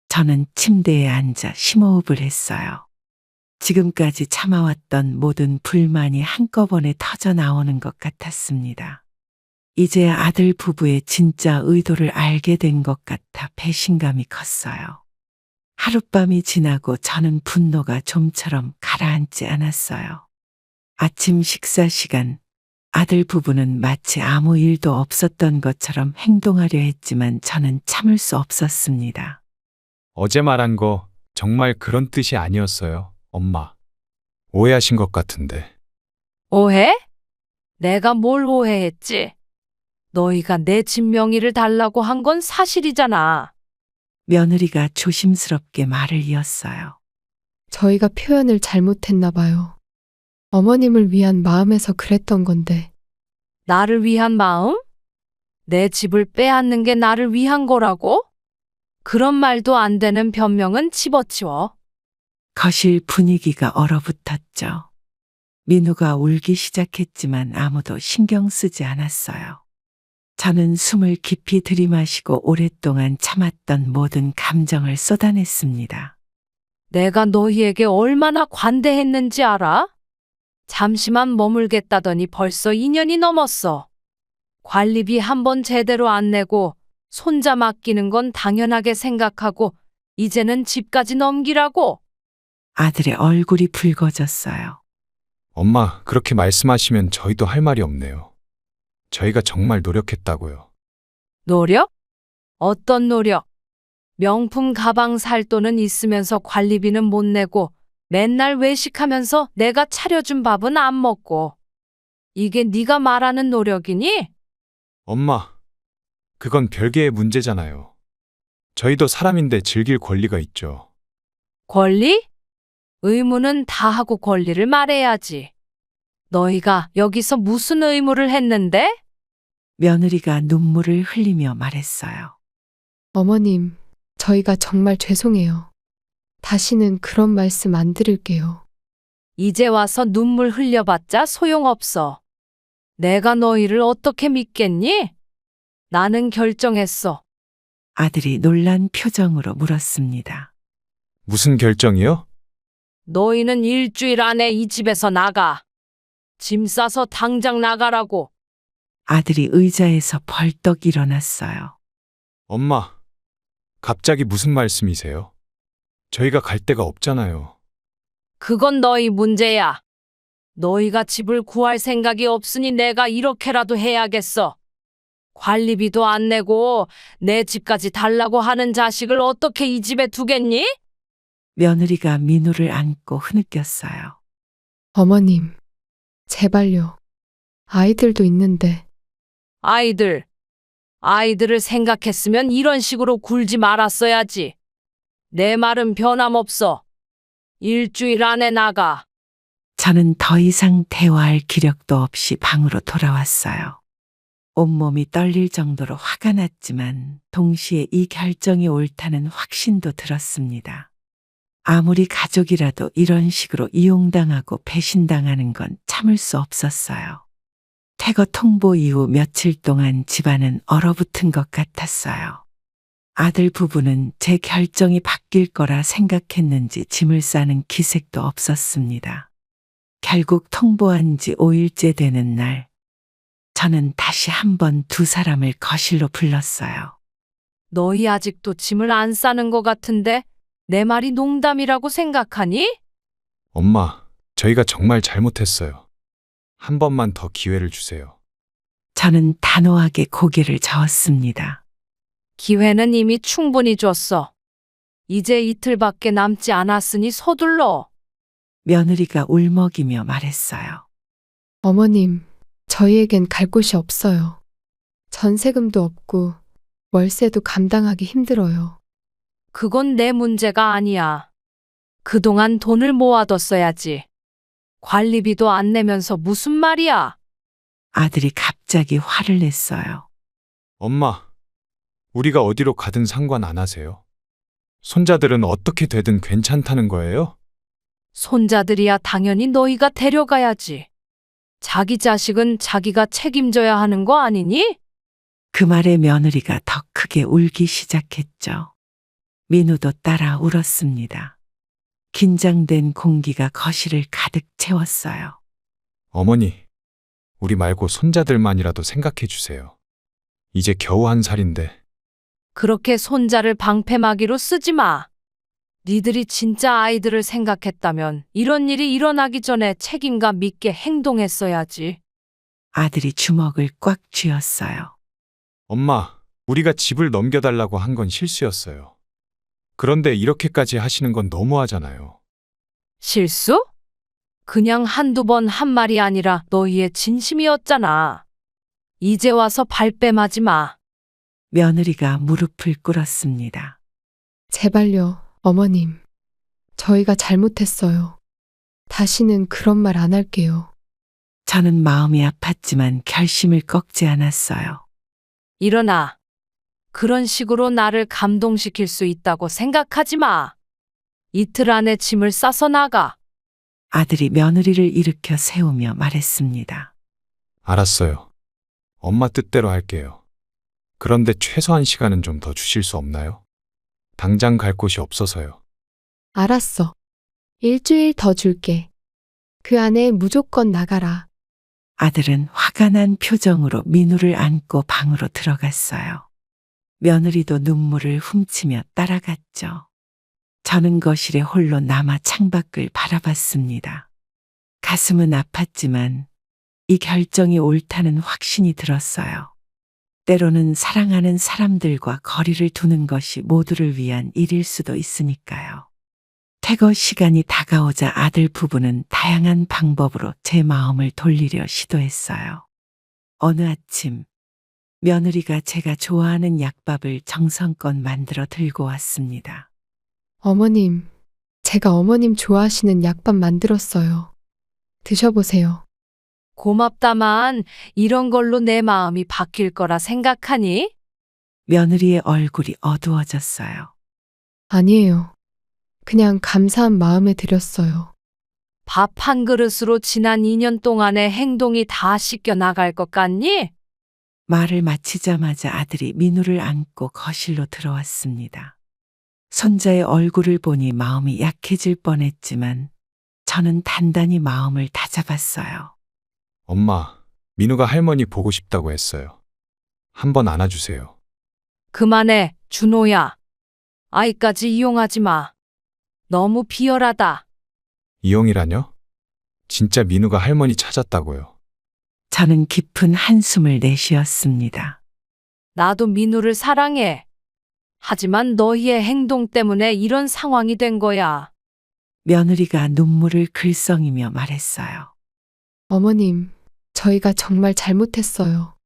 저는 침대에 앉아 심호흡을 했어요. 지금까지 참아왔던 모든 불만이 한꺼번에 터져 나오는 것 같았습니다. 이제 아들 부부의 진짜 의도를 알게 된 것 같아 배신감이 컸어요. 하룻밤이 지나고 저는 분노가 좀처럼 가라앉지 않았어요. 아침 식사 시간, 아들 부부는 마치 아무 일도 없었던 것처럼 행동하려 했지만 저는 참을 수 없었습니다. 어제 말한 거 정말 그런 뜻이 아니었어요, 엄마. 오해하신 것 같은데. 오해? 내가 뭘 오해했지? 너희가 내 집 명의를 달라고 한 건 사실이잖아. 며느리가 조심스럽게 말을 이었어요. 저희가 표현을 잘못했나 봐요. 어머님을 위한 마음에서 그랬던 건데. 나를 위한 마음? 내 집을 빼앗는 게 나를 위한 거라고? 그런 말도 안 되는 변명은 집어치워. 거실 분위기가 얼어붙었죠. 민우가 울기 시작했지만 아무도 신경 쓰지 않았어요. 저는 숨을 깊이 들이마시고 오랫동안 참았던 모든 감정을 쏟아냈습니다. 내가 너희에게 얼마나 관대했는지 알아? 잠시만 머물겠다더니 벌써 2년이 넘었어. 관리비 한 번 제대로 안 내고 손자 맡기는 건 당연하게 생각하고 이제는 집까지 넘기라고. 아들의 얼굴이 붉어졌어요. 엄마, 그렇게 말씀하시면 저희도 할 말이 없네요. 저희가 정말 노력했다고요. 노력? 어떤 노력? 명품 가방 살 돈은 있으면서 관리비는 못 내고 맨날 외식하면서 내가 차려준 밥은 안 먹고. 이게 네가 말하는 노력이니? 엄마, 그건 별개의 문제잖아요. 저희도 사람인데 즐길 권리가 있죠. 권리? 의무는 다 하고 권리를 말해야지. 너희가 여기서 무슨 의무를 했는데? 며느리가 눈물을 흘리며 말했어요. 어머님, 저희가 정말 죄송해요. 다시는 그런 말씀 안 드릴게요. 이제 와서 눈물 흘려봤자 소용없어. 내가 너희를 어떻게 믿겠니? 나는 결정했어. 아들이 놀란 표정으로 물었습니다. 무슨 결정이요? 너희는 일주일 안에 이 집에서 나가. 짐 싸서 당장 나가라고. 아들이 의자에서 벌떡 일어났어요. 엄마, 갑자기 무슨 말씀이세요? 저희가 갈 데가 없잖아요. 그건 너희 문제야. 너희가 집을 구할 생각이 없으니 내가 이렇게라도 해야겠어. 관리비도 안 내고 내 집까지 달라고 하는 자식을 어떻게 이 집에 두겠니? 며느리가 민우를 안고 흐느꼈어요. 어머님, 제발요. 아이들도 있는데. 아이들을 생각했으면 이런 식으로 굴지 말았어야지. 내 말은 변함없어. 일주일 안에 나가. 저는 더 이상 대화할 기력도 없이 방으로 돌아왔어요. 온몸이 떨릴 정도로 화가 났지만 동시에 이 결정이 옳다는 확신도 들었습니다. 아무리 가족이라도 이런 식으로 이용당하고 배신당하는 건 참을 수 없었어요. 퇴거 통보 이후 며칠 동안 집안은 얼어붙은 것 같았어요. 아들 부부는 제 결정이 바뀔 거라 생각했는지 짐을 싸는 기색도 없었습니다. 결국 통보한 지 5일째 되는 날, 저는 다시 한번 두 사람을 거실로 불렀어요. 너희 아직도 짐을 안 싸는 것 같은데 내 말이 농담이라고 생각하니? 엄마, 저희가 정말 잘못했어요. 한 번만 더 기회를 주세요. 저는 단호하게 고개를 저었습니다. 기회는 이미 충분히 줬어. 이제 이틀밖에 남지 않았으니 서둘러. 며느리가 울먹이며 말했어요. 어머님, 저희에겐 갈 곳이 없어요. 전세금도 없고 월세도 감당하기 힘들어요. 그건 내 문제가 아니야. 그동안 돈을 모아뒀어야지. 관리비도 안 내면서 무슨 말이야? 아들이 갑자기 화를 냈어요. 엄마, 우리가 어디로 가든 상관 안 하세요? 손자들은 어떻게 되든 괜찮다는 거예요? 손자들이야 당연히 너희가 데려가야지. 자기 자식은 자기가 책임져야 하는 거 아니니? 그 말에 며느리가 더 크게 울기 시작했죠. 민우도 따라 울었습니다. 긴장된 공기가 거실을 가득 채웠어요. 어머니, 우리 말고 손자들만이라도 생각해 주세요. 이제 겨우 1살인데. 그렇게 손자를 방패막이로 쓰지 마. 니들이 진짜 아이들을 생각했다면 이런 일이 일어나기 전에 책임감 있게 행동했어야지. 아들이 주먹을 꽉 쥐었어요. 엄마, 우리가 집을 넘겨달라고 한 건 실수였어요. 그런데 이렇게까지 하시는 건 너무하잖아요. 실수? 그냥 한두 번 한 말이 아니라 너희의 진심이었잖아. 이제 와서 발뺌하지 마. 며느리가 무릎을 꿇었습니다. 제발요, 어머님. 저희가 잘못했어요. 다시는 그런 말 안 할게요. 저는 마음이 아팠지만 결심을 꺾지 않았어요. 일어나. 그런 식으로 나를 감동시킬 수 있다고 생각하지 마. 이틀 안에 짐을 싸서 나가. 아들이 며느리를 일으켜 세우며 말했습니다. 알았어요. 엄마 뜻대로 할게요. 그런데 최소한 시간은 좀 더 주실 수 없나요? 당장 갈 곳이 없어서요. 알았어. 일주일 더 줄게. 그 안에 무조건 나가라. 아들은 화가 난 표정으로 민우를 안고 방으로 들어갔어요. 며느리도 눈물을 훔치며 따라갔죠. 저는 거실에 홀로 남아 창밖을 바라봤습니다. 가슴은 아팠지만 이 결정이 옳다는 확신이 들었어요. 때로는 사랑하는 사람들과 거리를 두는 것이 모두를 위한 일일 수도 있으니까요. 퇴거 시간이 다가오자 아들 부부는 다양한 방법으로 제 마음을 돌리려 시도했어요. 어느 아침 며느리가 제가 좋아하는 약밥을 정성껏 만들어 들고 왔습니다. 어머님, 제가 어머님 좋아하시는 약밥 만들었어요. 드셔보세요. 고맙다만 이런 걸로 내 마음이 바뀔 거라 생각하니? 며느리의 얼굴이 어두워졌어요. 아니에요. 그냥 감사한 마음에 드렸어요. 밥 한 그릇으로 지난 2년 동안의 행동이 다 씻겨 나갈 것 같니? 말을 마치자마자 아들이 민우를 안고 거실로 들어왔습니다. 손자의 얼굴을 보니 마음이 약해질 뻔했지만 저는 단단히 마음을 다잡았어요. 엄마, 민우가 할머니 보고 싶다고 했어요. 한번 안아주세요. 그만해, 준호야. 아이까지 이용하지 마. 너무 비열하다. 이용이라뇨? 진짜 민우가 할머니 찾았다고요. 저는 깊은 한숨을 내쉬었습니다. 나도 민우를 사랑해. 하지만 너희의 행동 때문에 이런 상황이 된 거야. 며느리가 눈물을 글썽이며 말했어요. 어머님, 저희가 정말 잘못했어요.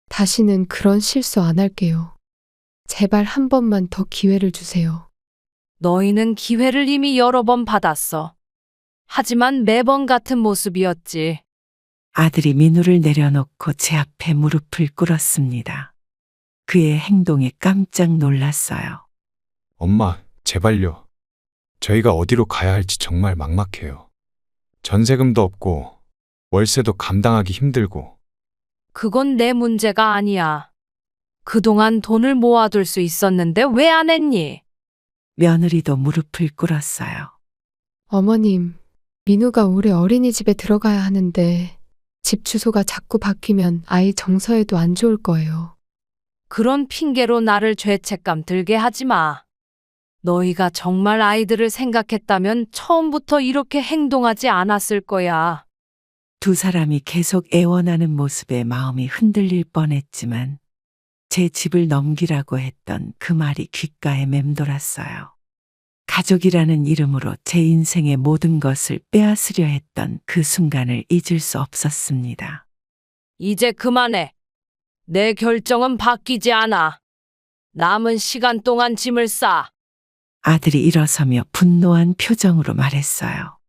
다시는 그런 실수 안 할게요. 제발 한 번만 더 기회를 주세요. 너희는 기회를 이미 여러 번 받았어. 하지만 매번 같은 모습이었지. 아들이 민우를 내려놓고 제 앞에 무릎을 꿇었습니다. 그의 행동에 깜짝 놀랐어요. 엄마, 제발요. 저희가 어디로 가야 할지 정말 막막해요. 전세금도 없고 월세도 감당하기 힘들고. 그건 내 문제가 아니야. 그동안 돈을 모아둘 수 있었는데 왜 안 했니? 며느리도 무릎을 꿇었어요. 어머님, 민우가 올해 어린이집에 들어가야 하는데 집 주소가 자꾸 바뀌면 아이 정서에도 안 좋을 거예요. 그런 핑계로 나를 죄책감 들게 하지 마. 너희가 정말 아이들을 생각했다면 처음부터 이렇게 행동하지 않았을 거야. 두 사람이 계속 애원하는 모습에 마음이 흔들릴 뻔했지만 제 집을 넘기라고 했던 그 말이 귓가에 맴돌았어요. 가족이라는 이름으로 제 인생의 모든 것을 빼앗으려 했던 그 순간을 잊을 수 없었습니다. 이제 그만해. 내 결정은 바뀌지 않아. 남은 시간 동안 짐을 싸. 아들이 일어서며 분노한 표정으로 말했어요.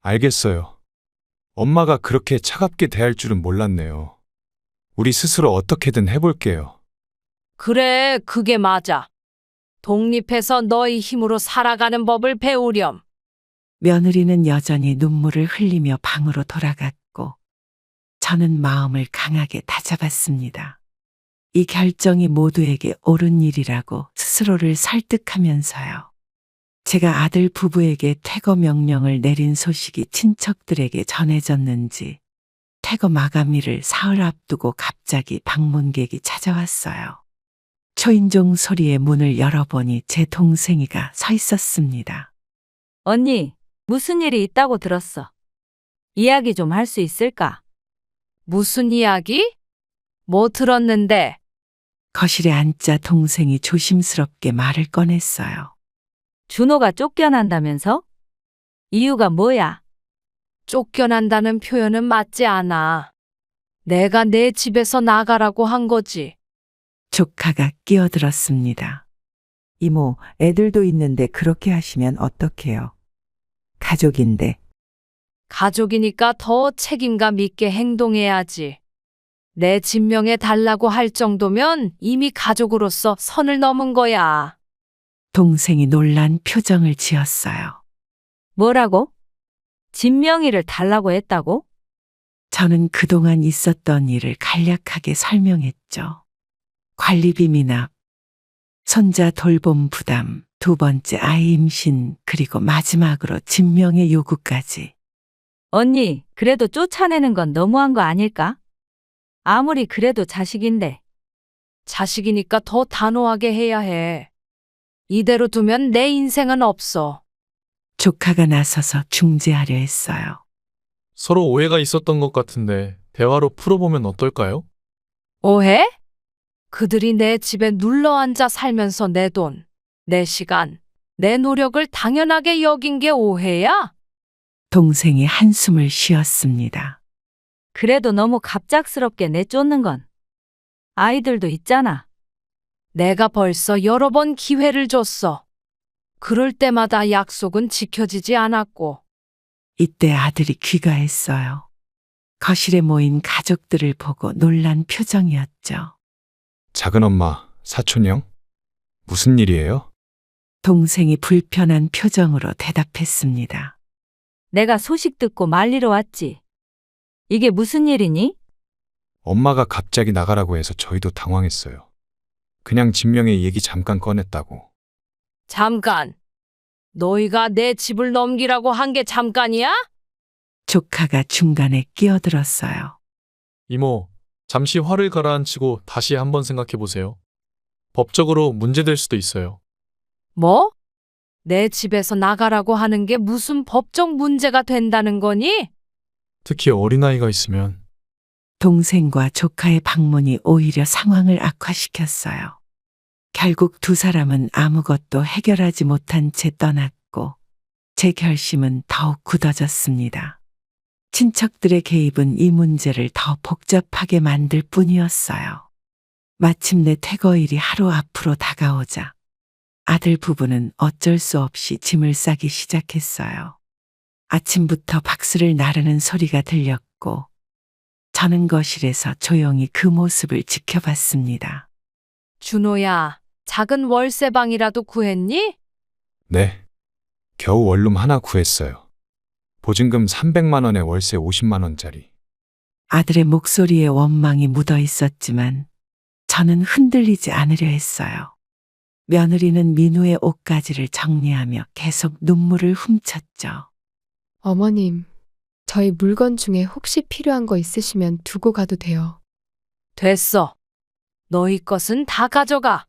알겠어요. 엄마가 그렇게 차갑게 대할 줄은 몰랐네요. 우리 스스로 어떻게든 해볼게요. 그래, 그게 맞아. 독립해서 너희 힘으로 살아가는 법을 배우렴. 며느리는 여전히 눈물을 흘리며 방으로 돌아갔고 저는 마음을 강하게 다잡았습니다. 이 결정이 모두에게 옳은 일이라고 스스로를 설득하면서요. 제가 아들 부부에게 퇴거 명령을 내린 소식이 친척들에게 전해졌는지 퇴거 마감일을 사흘 앞두고 갑자기 방문객이 찾아왔어요. 초인종 소리에 문을 열어보니 제 동생이가 서 있었습니다. 언니, 무슨 일이 있다고 들었어. 이야기 좀 할 수 있을까? 무슨 이야기? 뭐 들었는데? 거실에 앉자 동생이 조심스럽게 말을 꺼냈어요. 준호가 쫓겨난다면서? 이유가 뭐야? 쫓겨난다는 표현은 맞지 않아. 내가 내 집에서 나가라고 한 거지. 조카가 끼어들었습니다. 이모, 애들도 있는데 그렇게 하시면 어떡해요? 가족인데. 가족이니까 더 책임감 있게 행동해야지. 내 진명해 달라고 할 정도면 이미 가족으로서 선을 넘은 거야. 동생이 놀란 표정을 지었어요. 뭐라고? 진명이를 달라고 했다고? 저는 그동안 있었던 일을 간략하게 설명했죠. 관리비 미납, 손자 돌봄 부담, 두 번째 아이 임신, 그리고 마지막으로 진명의 요구까지. 언니, 그래도 쫓아내는 건 너무한 거 아닐까? 아무리 그래도 자식인데. 자식이니까 더 단호하게 해야 해. 이대로 두면 내 인생은 없어. 조카가 나서서 중재하려 했어요. 서로 오해가 있었던 것 같은데 대화로 풀어보면 어떨까요? 오해? 그들이 내 집에 눌러 앉아 살면서 내 돈, 내 시간, 내 노력을 당연하게 여긴 게 오해야? 동생이 한숨을 쉬었습니다. 그래도 너무 갑작스럽게 내쫓는 건. 아이들도 있잖아. 내가 벌써 여러 번 기회를 줬어. 그럴 때마다 약속은 지켜지지 않았고. 이때 아들이 귀가했어요. 거실에 모인 가족들을 보고 놀란 표정이었죠. 작은 엄마, 사촌 형? 무슨 일이에요? 동생이 불편한 표정으로 대답했습니다. 내가 소식 듣고 말리러 왔지. 이게 무슨 일이니? 엄마가 갑자기 나가라고 해서 저희도 당황했어요. 그냥 진명의 얘기 잠깐 꺼냈다고. 잠깐. 너희가 내 집을 넘기라고 한 게 잠깐이야? 조카가 중간에 끼어들었어요. 이모, 잠시 화를 가라앉히고 다시 한번 생각해 보세요. 법적으로 문제될 수도 있어요. 뭐? 내 집에서 나가라고 하는 게 무슨 법적 문제가 된다는 거니? 특히 어린아이가 있으면. 동생과 조카의 방문이 오히려 상황을 악화시켰어요. 결국 두 사람은 아무것도 해결하지 못한 채 떠났고 제 결심은 더욱 굳어졌습니다. 친척들의 개입은 이 문제를 더 복잡하게 만들 뿐이었어요. 마침내 퇴거일이 하루 앞으로 다가오자 아들 부부는 어쩔 수 없이 짐을 싸기 시작했어요. 아침부터 박스를 나르는 소리가 들렸고 저는 거실에서 조용히 그 모습을 지켜봤습니다. 준호야, 작은 월세방이라도 구했니? 네. 겨우 원룸 하나 구했어요. 보증금 300만 원에 월세 50만 원짜리. 아들의 목소리에 원망이 묻어 있었지만 저는 흔들리지 않으려 했어요. 며느리는 민우의 옷가지를 정리하며 계속 눈물을 훔쳤죠. 어머님, 저희 물건 중에 혹시 필요한 거 있으시면 두고 가도 돼요. 됐어. 너희 것은 다 가져가.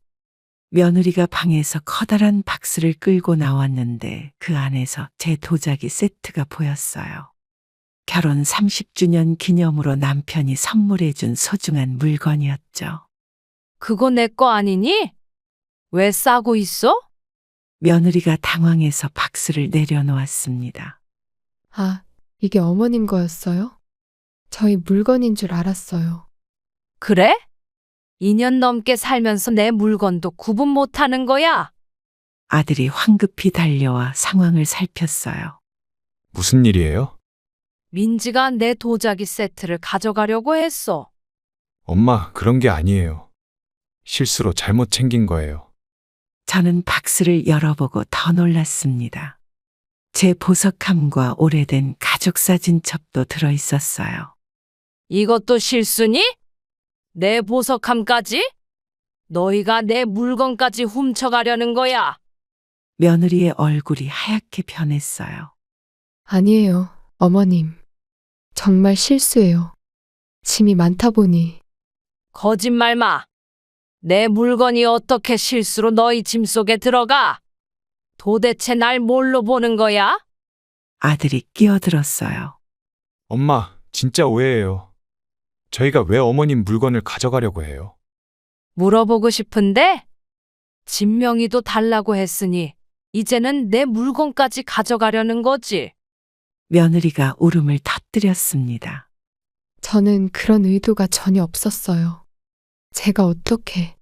며느리가 방에서 커다란 박스를 끌고 나왔는데 그 안에서 제 도자기 세트가 보였어요. 결혼 30주년 기념으로 남편이 선물해준 소중한 물건이었죠. 그거 내 거 아니니? 왜 싸고 있어? 며느리가 당황해서 박스를 내려놓았습니다. 아, 이게 어머님 거였어요? 저희 물건인 줄 알았어요. 그래? 2년 넘게 살면서 내 물건도 구분 못하는 거야? 아들이 황급히 달려와 상황을 살폈어요. 무슨 일이에요? 민지가 내 도자기 세트를 가져가려고 했어. 엄마, 그런 게 아니에요. 실수로 잘못 챙긴 거예요. 저는 박스를 열어보고 더 놀랐습니다. 제 보석함과 오래된 가족 사진첩도 들어 있었어요. 이것도 실수니? 내 보석함까지? 너희가 내 물건까지 훔쳐가려는 거야. 며느리의 얼굴이 하얗게 변했어요. 아니에요, 어머님. 정말 실수예요. 짐이 많다 보니. 거짓말 마. 내 물건이 어떻게 실수로 너희 짐 속에 들어가? 도대체 날 뭘로 보는 거야? 아들이 끼어들었어요. 엄마, 진짜 오해예요. 저희가 왜 어머님 물건을 가져가려고 해요? 물어보고 싶은데? 집 명의도 달라고 했으니 이제는 내 물건까지 가져가려는 거지. 며느리가 울음을 터뜨렸습니다. 저는 그런 의도가 전혀 없었어요. 제가 어떻게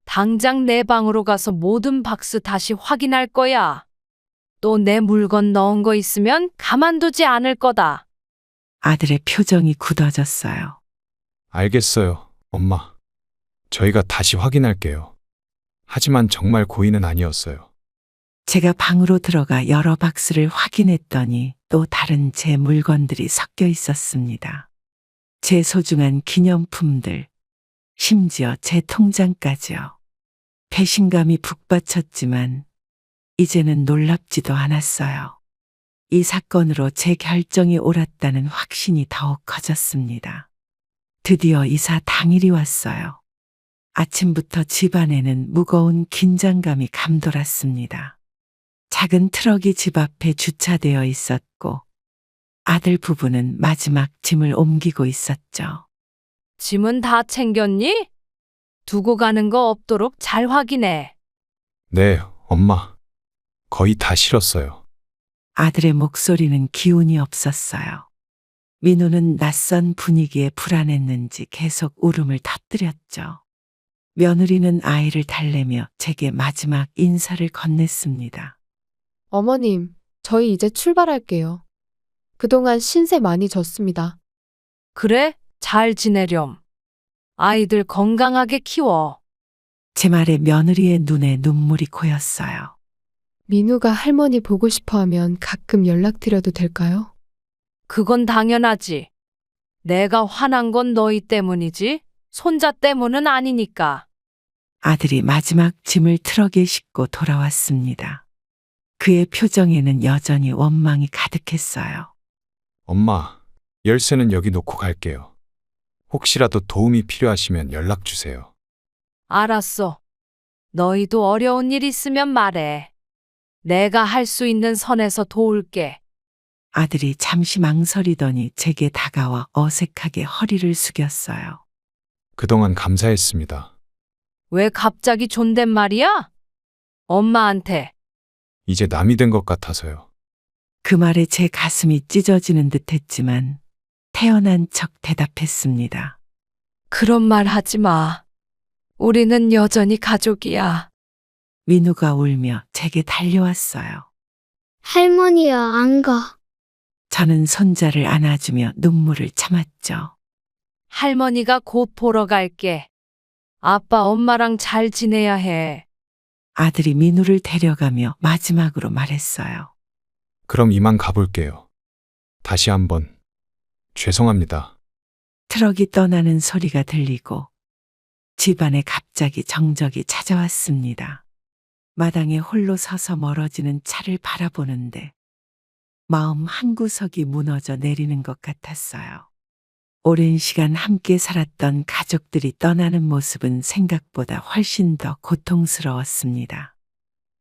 당장 내 방으로 가서 모든 박스 다시 확인할 거야. 또 내 물건 넣은 거 있으면 가만두지 않을 거다. 아들의 표정이 굳어졌어요. 알겠어요, 엄마. 저희가 다시 확인할게요. 하지만 정말 고의는 아니었어요. 제가 방으로 들어가 여러 박스를 확인했더니 또 다른 제 물건들이 섞여 있었습니다. 제 소중한 기념품들, 심지어 제 통장까지요. 배신감이 북받쳤지만 이제는 놀랍지도 않았어요. 이 사건으로 제 결정이 옳았다는 확신이 더욱 커졌습니다. 드디어 이사 당일이 왔어요. 아침부터 집안에는 무거운 긴장감이 감돌았습니다. 작은 트럭이 집 앞에 주차되어 있었고 아들 부부는 마지막 짐을 옮기고 있었죠. 짐은 다 챙겼니? 두고 가는 거 없도록 잘 확인해. 네, 엄마. 거의 다 실었어요. 아들의 목소리는 기운이 없었어요. 민우는 낯선 분위기에 불안했는지 계속 울음을 터뜨렸죠. 며느리는 아이를 달래며 제게 마지막 인사를 건넸습니다. 어머님, 저희 이제 출발할게요. 그동안 신세 많이 졌습니다. 그래? 잘 지내렴. 아이들 건강하게 키워. 제 말에 며느리의 눈에 눈물이 고였어요. 민우가 할머니 보고 싶어 하면 가끔 연락드려도 될까요? 그건 당연하지. 내가 화난 건 너희 때문이지. 손자 때문은 아니니까. 아들이 마지막 짐을 트럭에 싣고 돌아왔습니다. 그의 표정에는 여전히 원망이 가득했어요. 엄마, 열쇠는 여기 놓고 갈게요. 혹시라도 도움이 필요하시면 연락 주세요. 알았어. 너희도 어려운 일 있으면 말해. 내가 할 수 있는 선에서 도울게. 아들이 잠시 망설이더니 제게 다가와 어색하게 허리를 숙였어요. 그동안 감사했습니다. 왜 갑자기 존댓말이야? 엄마한테. 이제 남이 된 것 같아서요. 그 말에 제 가슴이 찢어지는 듯 했지만 태어난 척 대답했습니다. 그런 말 하지 마. 우리는 여전히 가족이야. 민우가 울며 제게 달려왔어요. 할머니야, 안 가. 저는 손자를 안아주며 눈물을 참았죠. 할머니가 곧 보러 갈게. 아빠, 엄마랑 잘 지내야 해. 아들이 민우를 데려가며 마지막으로 말했어요. 그럼 이만 가볼게요. 다시 한번 죄송합니다. 트럭이 떠나는 소리가 들리고 집안에 갑자기 정적이 찾아왔습니다. 마당에 홀로 서서 멀어지는 차를 바라보는데 마음 한구석이 무너져 내리는 것 같았어요. 오랜 시간 함께 살았던 가족들이 떠나는 모습은 생각보다 훨씬 더 고통스러웠습니다.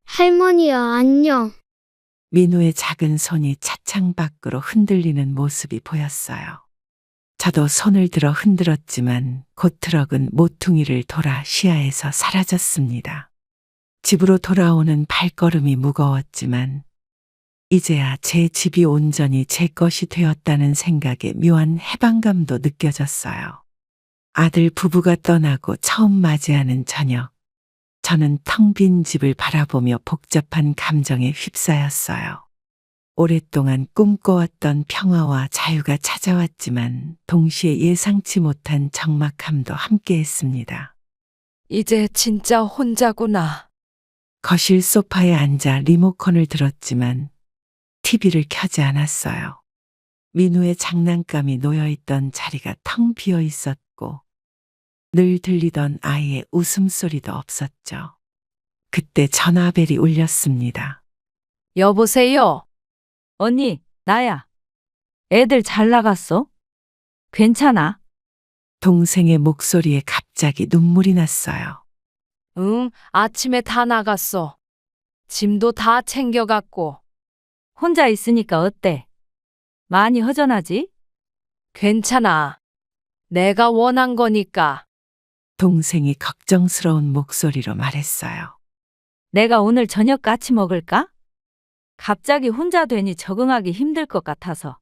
할머니야, 안녕. 민우의 작은 손이 차창 밖으로 흔들리는 모습이 보였어요. 저도 손을 들어 흔들었지만 곧 트럭은 모퉁이를 돌아 시야에서 사라졌습니다. 집으로 돌아오는 발걸음이 무거웠지만 이제야 제 집이 온전히 제 것이 되었다는 생각에 묘한 해방감도 느껴졌어요. 아들 부부가 떠나고 처음 맞이하는 저녁, 저는 텅 빈 집을 바라보며 복잡한 감정에 휩싸였어요. 오랫동안 꿈꿔왔던 평화와 자유가 찾아왔지만 동시에 예상치 못한 적막함도 함께했습니다. 이제 진짜 혼자구나. 거실 소파에 앉아 리모컨을 들었지만 TV를 켜지 않았어요. 민우의 장난감이 놓여있던 자리가 텅 비어 있었고 늘 들리던 아이의 웃음소리도 없었죠. 그때 전화벨이 울렸습니다. 여보세요? 언니, 나야. 애들 잘 나갔어? 괜찮아? 동생의 목소리에 갑자기 눈물이 났어요. 응, 아침에 다 나갔어. 짐도 다 챙겨갔고. 혼자 있으니까 어때? 많이 허전하지? 괜찮아. 내가 원한 거니까. 동생이 걱정스러운 목소리로 말했어요. 내가 오늘 저녁 같이 먹을까? 갑자기 혼자 되니 적응하기 힘들 것 같아서.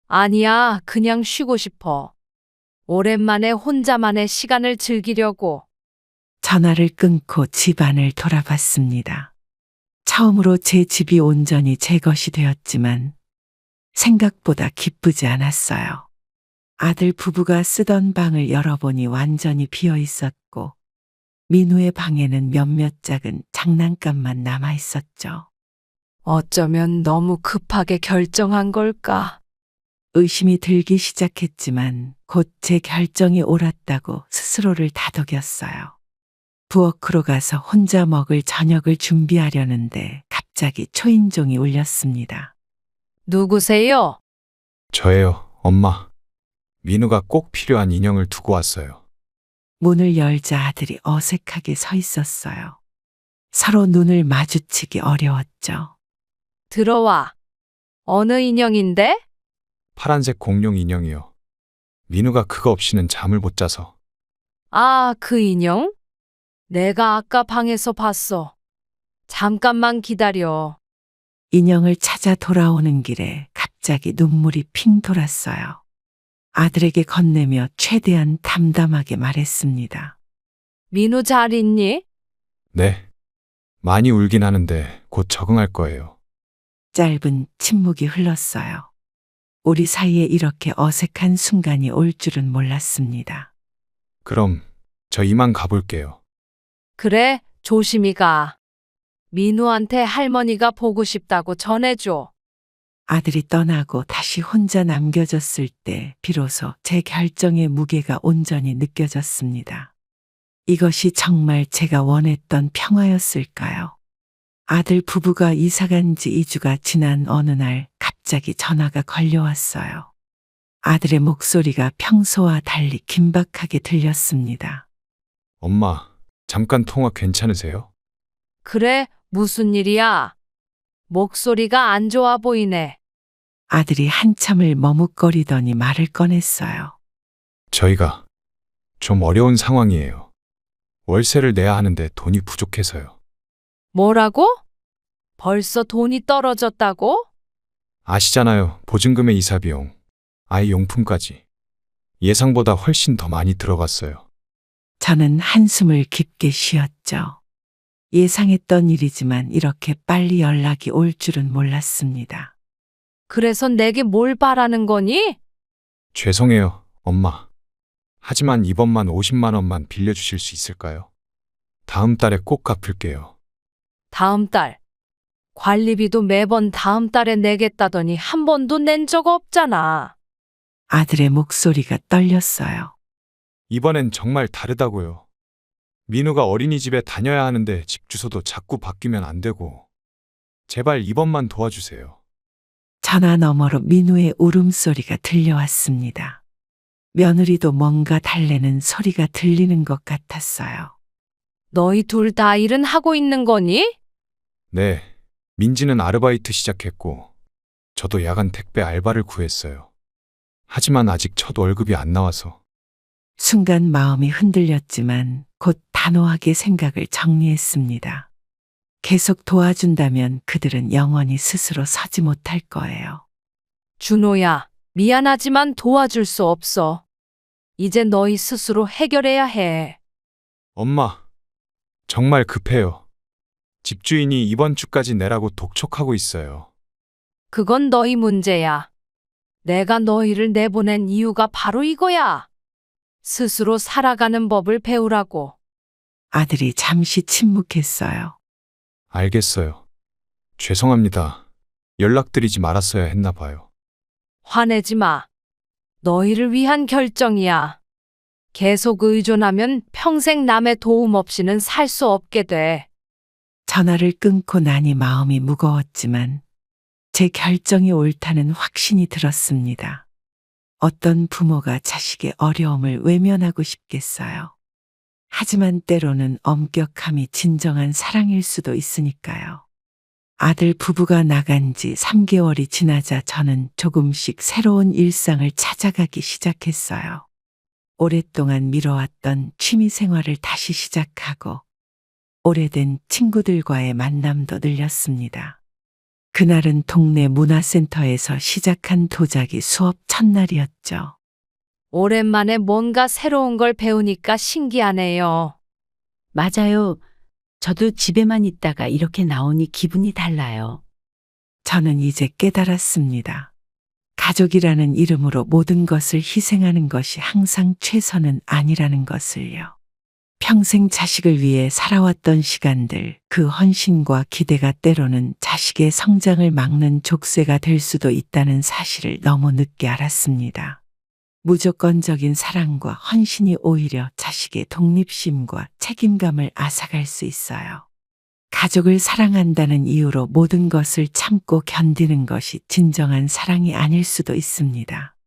아니야, 그냥 쉬고 싶어. 오랜만에 혼자만의 시간을 즐기려고. 전화를 끊고 집 안을 돌아봤습니다. 처음으로 제 집이 온전히 제 것이 되었지만 생각보다 기쁘지 않았어요. 아들 부부가 쓰던 방을 열어보니 완전히 비어 있었고 민우의 방에는 몇몇 작은 장난감만 남아 있었죠. 어쩌면 너무 급하게 결정한 걸까? 의심이 들기 시작했지만 곧 제 결정이 옳았다고 스스로를 다독였어요. 부엌으로 가서 혼자 먹을 저녁을 준비하려는데 갑자기 초인종이 울렸습니다. 누구세요? 저예요, 엄마. 민우가 꼭 필요한 인형을 두고 왔어요. 문을 열자 아들이 어색하게 서 있었어요. 서로 눈을 마주치기 어려웠죠. 들어와. 어느 인형인데? 파란색 공룡 인형이요. 민우가 그거 없이는 잠을 못 자서. 아, 그 인형? 내가 아까 방에서 봤어. 잠깐만 기다려. 인형을 찾아 돌아오는 길에 갑자기 눈물이 핑 돌았어요. 아들에게 건네며 최대한 담담하게 말했습니다. 민우 잘 있니? 네. 많이 울긴 하는데 곧 적응할 거예요. 짧은 침묵이 흘렀어요. 우리 사이에 이렇게 어색한 순간이 올 줄은 몰랐습니다. 그럼 저 이만 가볼게요. 그래, 조심히 가. 민우한테 할머니가 보고 싶다고 전해줘. 아들이 떠나고 다시 혼자 남겨졌을 때 비로소 제 결정의 무게가 온전히 느껴졌습니다. 이것이 정말 제가 원했던 평화였을까요? 아들 부부가 이사간 지 2주가 지난 어느 날 갑자기 전화가 걸려왔어요. 아들의 목소리가 평소와 달리 긴박하게 들렸습니다. 엄마, 잠깐 통화 괜찮으세요? 그래, 무슨 일이야? 목소리가 안 좋아 보이네. 아들이 한참을 머뭇거리더니 말을 꺼냈어요. 저희가 좀 어려운 상황이에요. 월세를 내야 하는데 돈이 부족해서요. 뭐라고? 벌써 돈이 떨어졌다고? 아시잖아요. 보증금의 이사 비용, 아이 용품까지. 예상보다 훨씬 더 많이 들어갔어요. 저는 한숨을 깊게 쉬었죠. 예상했던 일이지만 이렇게 빨리 연락이 올 줄은 몰랐습니다. 그래서 내게 뭘 바라는 거니? 죄송해요, 엄마. 하지만 이번만 50만 원만 빌려주실 수 있을까요? 다음 달에 꼭 갚을게요. 다음 달. 관리비도 매번 다음 달에 내겠다더니 한 번도 낸 적 없잖아. 아들의 목소리가 떨렸어요. 이번엔 정말 다르다고요. 민우가 어린이집에 다녀야 하는데 집 주소도 자꾸 바뀌면 안 되고. 제발 이번만 도와주세요. 전화 너머로 민우의 울음소리가 들려왔습니다. 며느리도 뭔가 달래는 소리가 들리는 것 같았어요. 너희 둘 다 일은 하고 있는 거니? 네, 민지는 아르바이트 시작했고 저도 야간 택배 알바를 구했어요. 하지만 아직 첫 월급이 안 나와서. 순간 마음이 흔들렸지만 곧 단호하게 생각을 정리했습니다. 계속 도와준다면 그들은 영원히 스스로 서지 못할 거예요. 준호야, 미안하지만 도와줄 수 없어. 이제 너희 스스로 해결해야 해. 엄마, 정말 급해요. 집주인이 이번 주까지 내라고 독촉하고 있어요. 그건 너희 문제야. 내가 너희를 내보낸 이유가 바로 이거야. 스스로 살아가는 법을 배우라고. 아들이 잠시 침묵했어요. 알겠어요. 죄송합니다. 연락드리지 말았어야 했나 봐요. 화내지 마. 너희를 위한 결정이야. 계속 의존하면 평생 남의 도움 없이는 살 수 없게 돼. 전화를 끊고 나니 마음이 무거웠지만 제 결정이 옳다는 확신이 들었습니다. 어떤 부모가 자식의 어려움을 외면하고 싶겠어요. 하지만 때로는 엄격함이 진정한 사랑일 수도 있으니까요. 아들 부부가 나간 지 3개월이 지나자 저는 조금씩 새로운 일상을 찾아가기 시작했어요. 오랫동안 미뤄왔던 취미 생활을 다시 시작하고 오래된 친구들과의 만남도 늘렸습니다. 그날은 동네 문화센터에서 시작한 도자기 수업 첫날이었죠. 오랜만에 뭔가 새로운 걸 배우니까 신기하네요. 맞아요. 저도 집에만 있다가 이렇게 나오니 기분이 달라요. 저는 이제 깨달았습니다. 가족이라는 이름으로 모든 것을 희생하는 것이 항상 최선은 아니라는 것을요. 평생 자식을 위해 살아왔던 시간들, 그 헌신과 기대가 때로는 자식의 성장을 막는 족쇄가 될 수도 있다는 사실을 너무 늦게 알았습니다. 무조건적인 사랑과 헌신이 오히려 자식의 독립심과 책임감을 앗아갈 수 있어요. 가족을 사랑한다는 이유로 모든 것을 참고 견디는 것이 진정한 사랑이 아닐 수도 있습니다.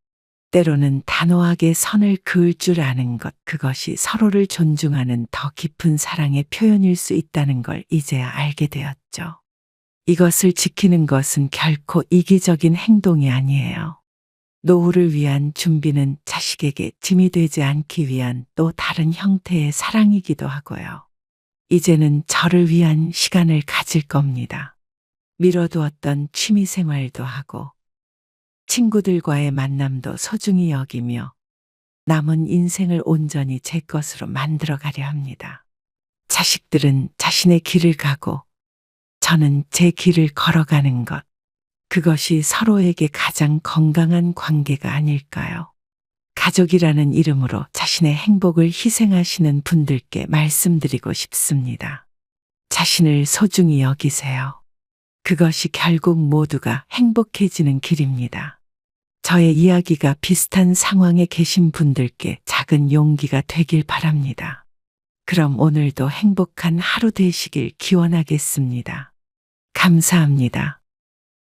때로는 단호하게 선을 그을 줄 아는 것, 그것이 서로를 존중하는 더 깊은 사랑의 표현일 수 있다는 걸 이제야 알게 되었죠. 이것을 지키는 것은 결코 이기적인 행동이 아니에요. 노후를 위한 준비는 자식에게 짐이 되지 않기 위한 또 다른 형태의 사랑이기도 하고요. 이제는 저를 위한 시간을 가질 겁니다. 미뤄두었던 취미 생활도 하고 친구들과의 만남도 소중히 여기며 남은 인생을 온전히 제 것으로 만들어 가려 합니다. 자식들은 자신의 길을 가고 저는 제 길을 걸어가는 것. 그것이 서로에게 가장 건강한 관계가 아닐까요? 가족이라는 이름으로 자신의 행복을 희생하시는 분들께 말씀드리고 싶습니다. 자신을 소중히 여기세요. 그것이 결국 모두가 행복해지는 길입니다. 저의 이야기가 비슷한 상황에 계신 분들께 작은 용기가 되길 바랍니다. 그럼 오늘도 행복한 하루 되시길 기원하겠습니다. 감사합니다.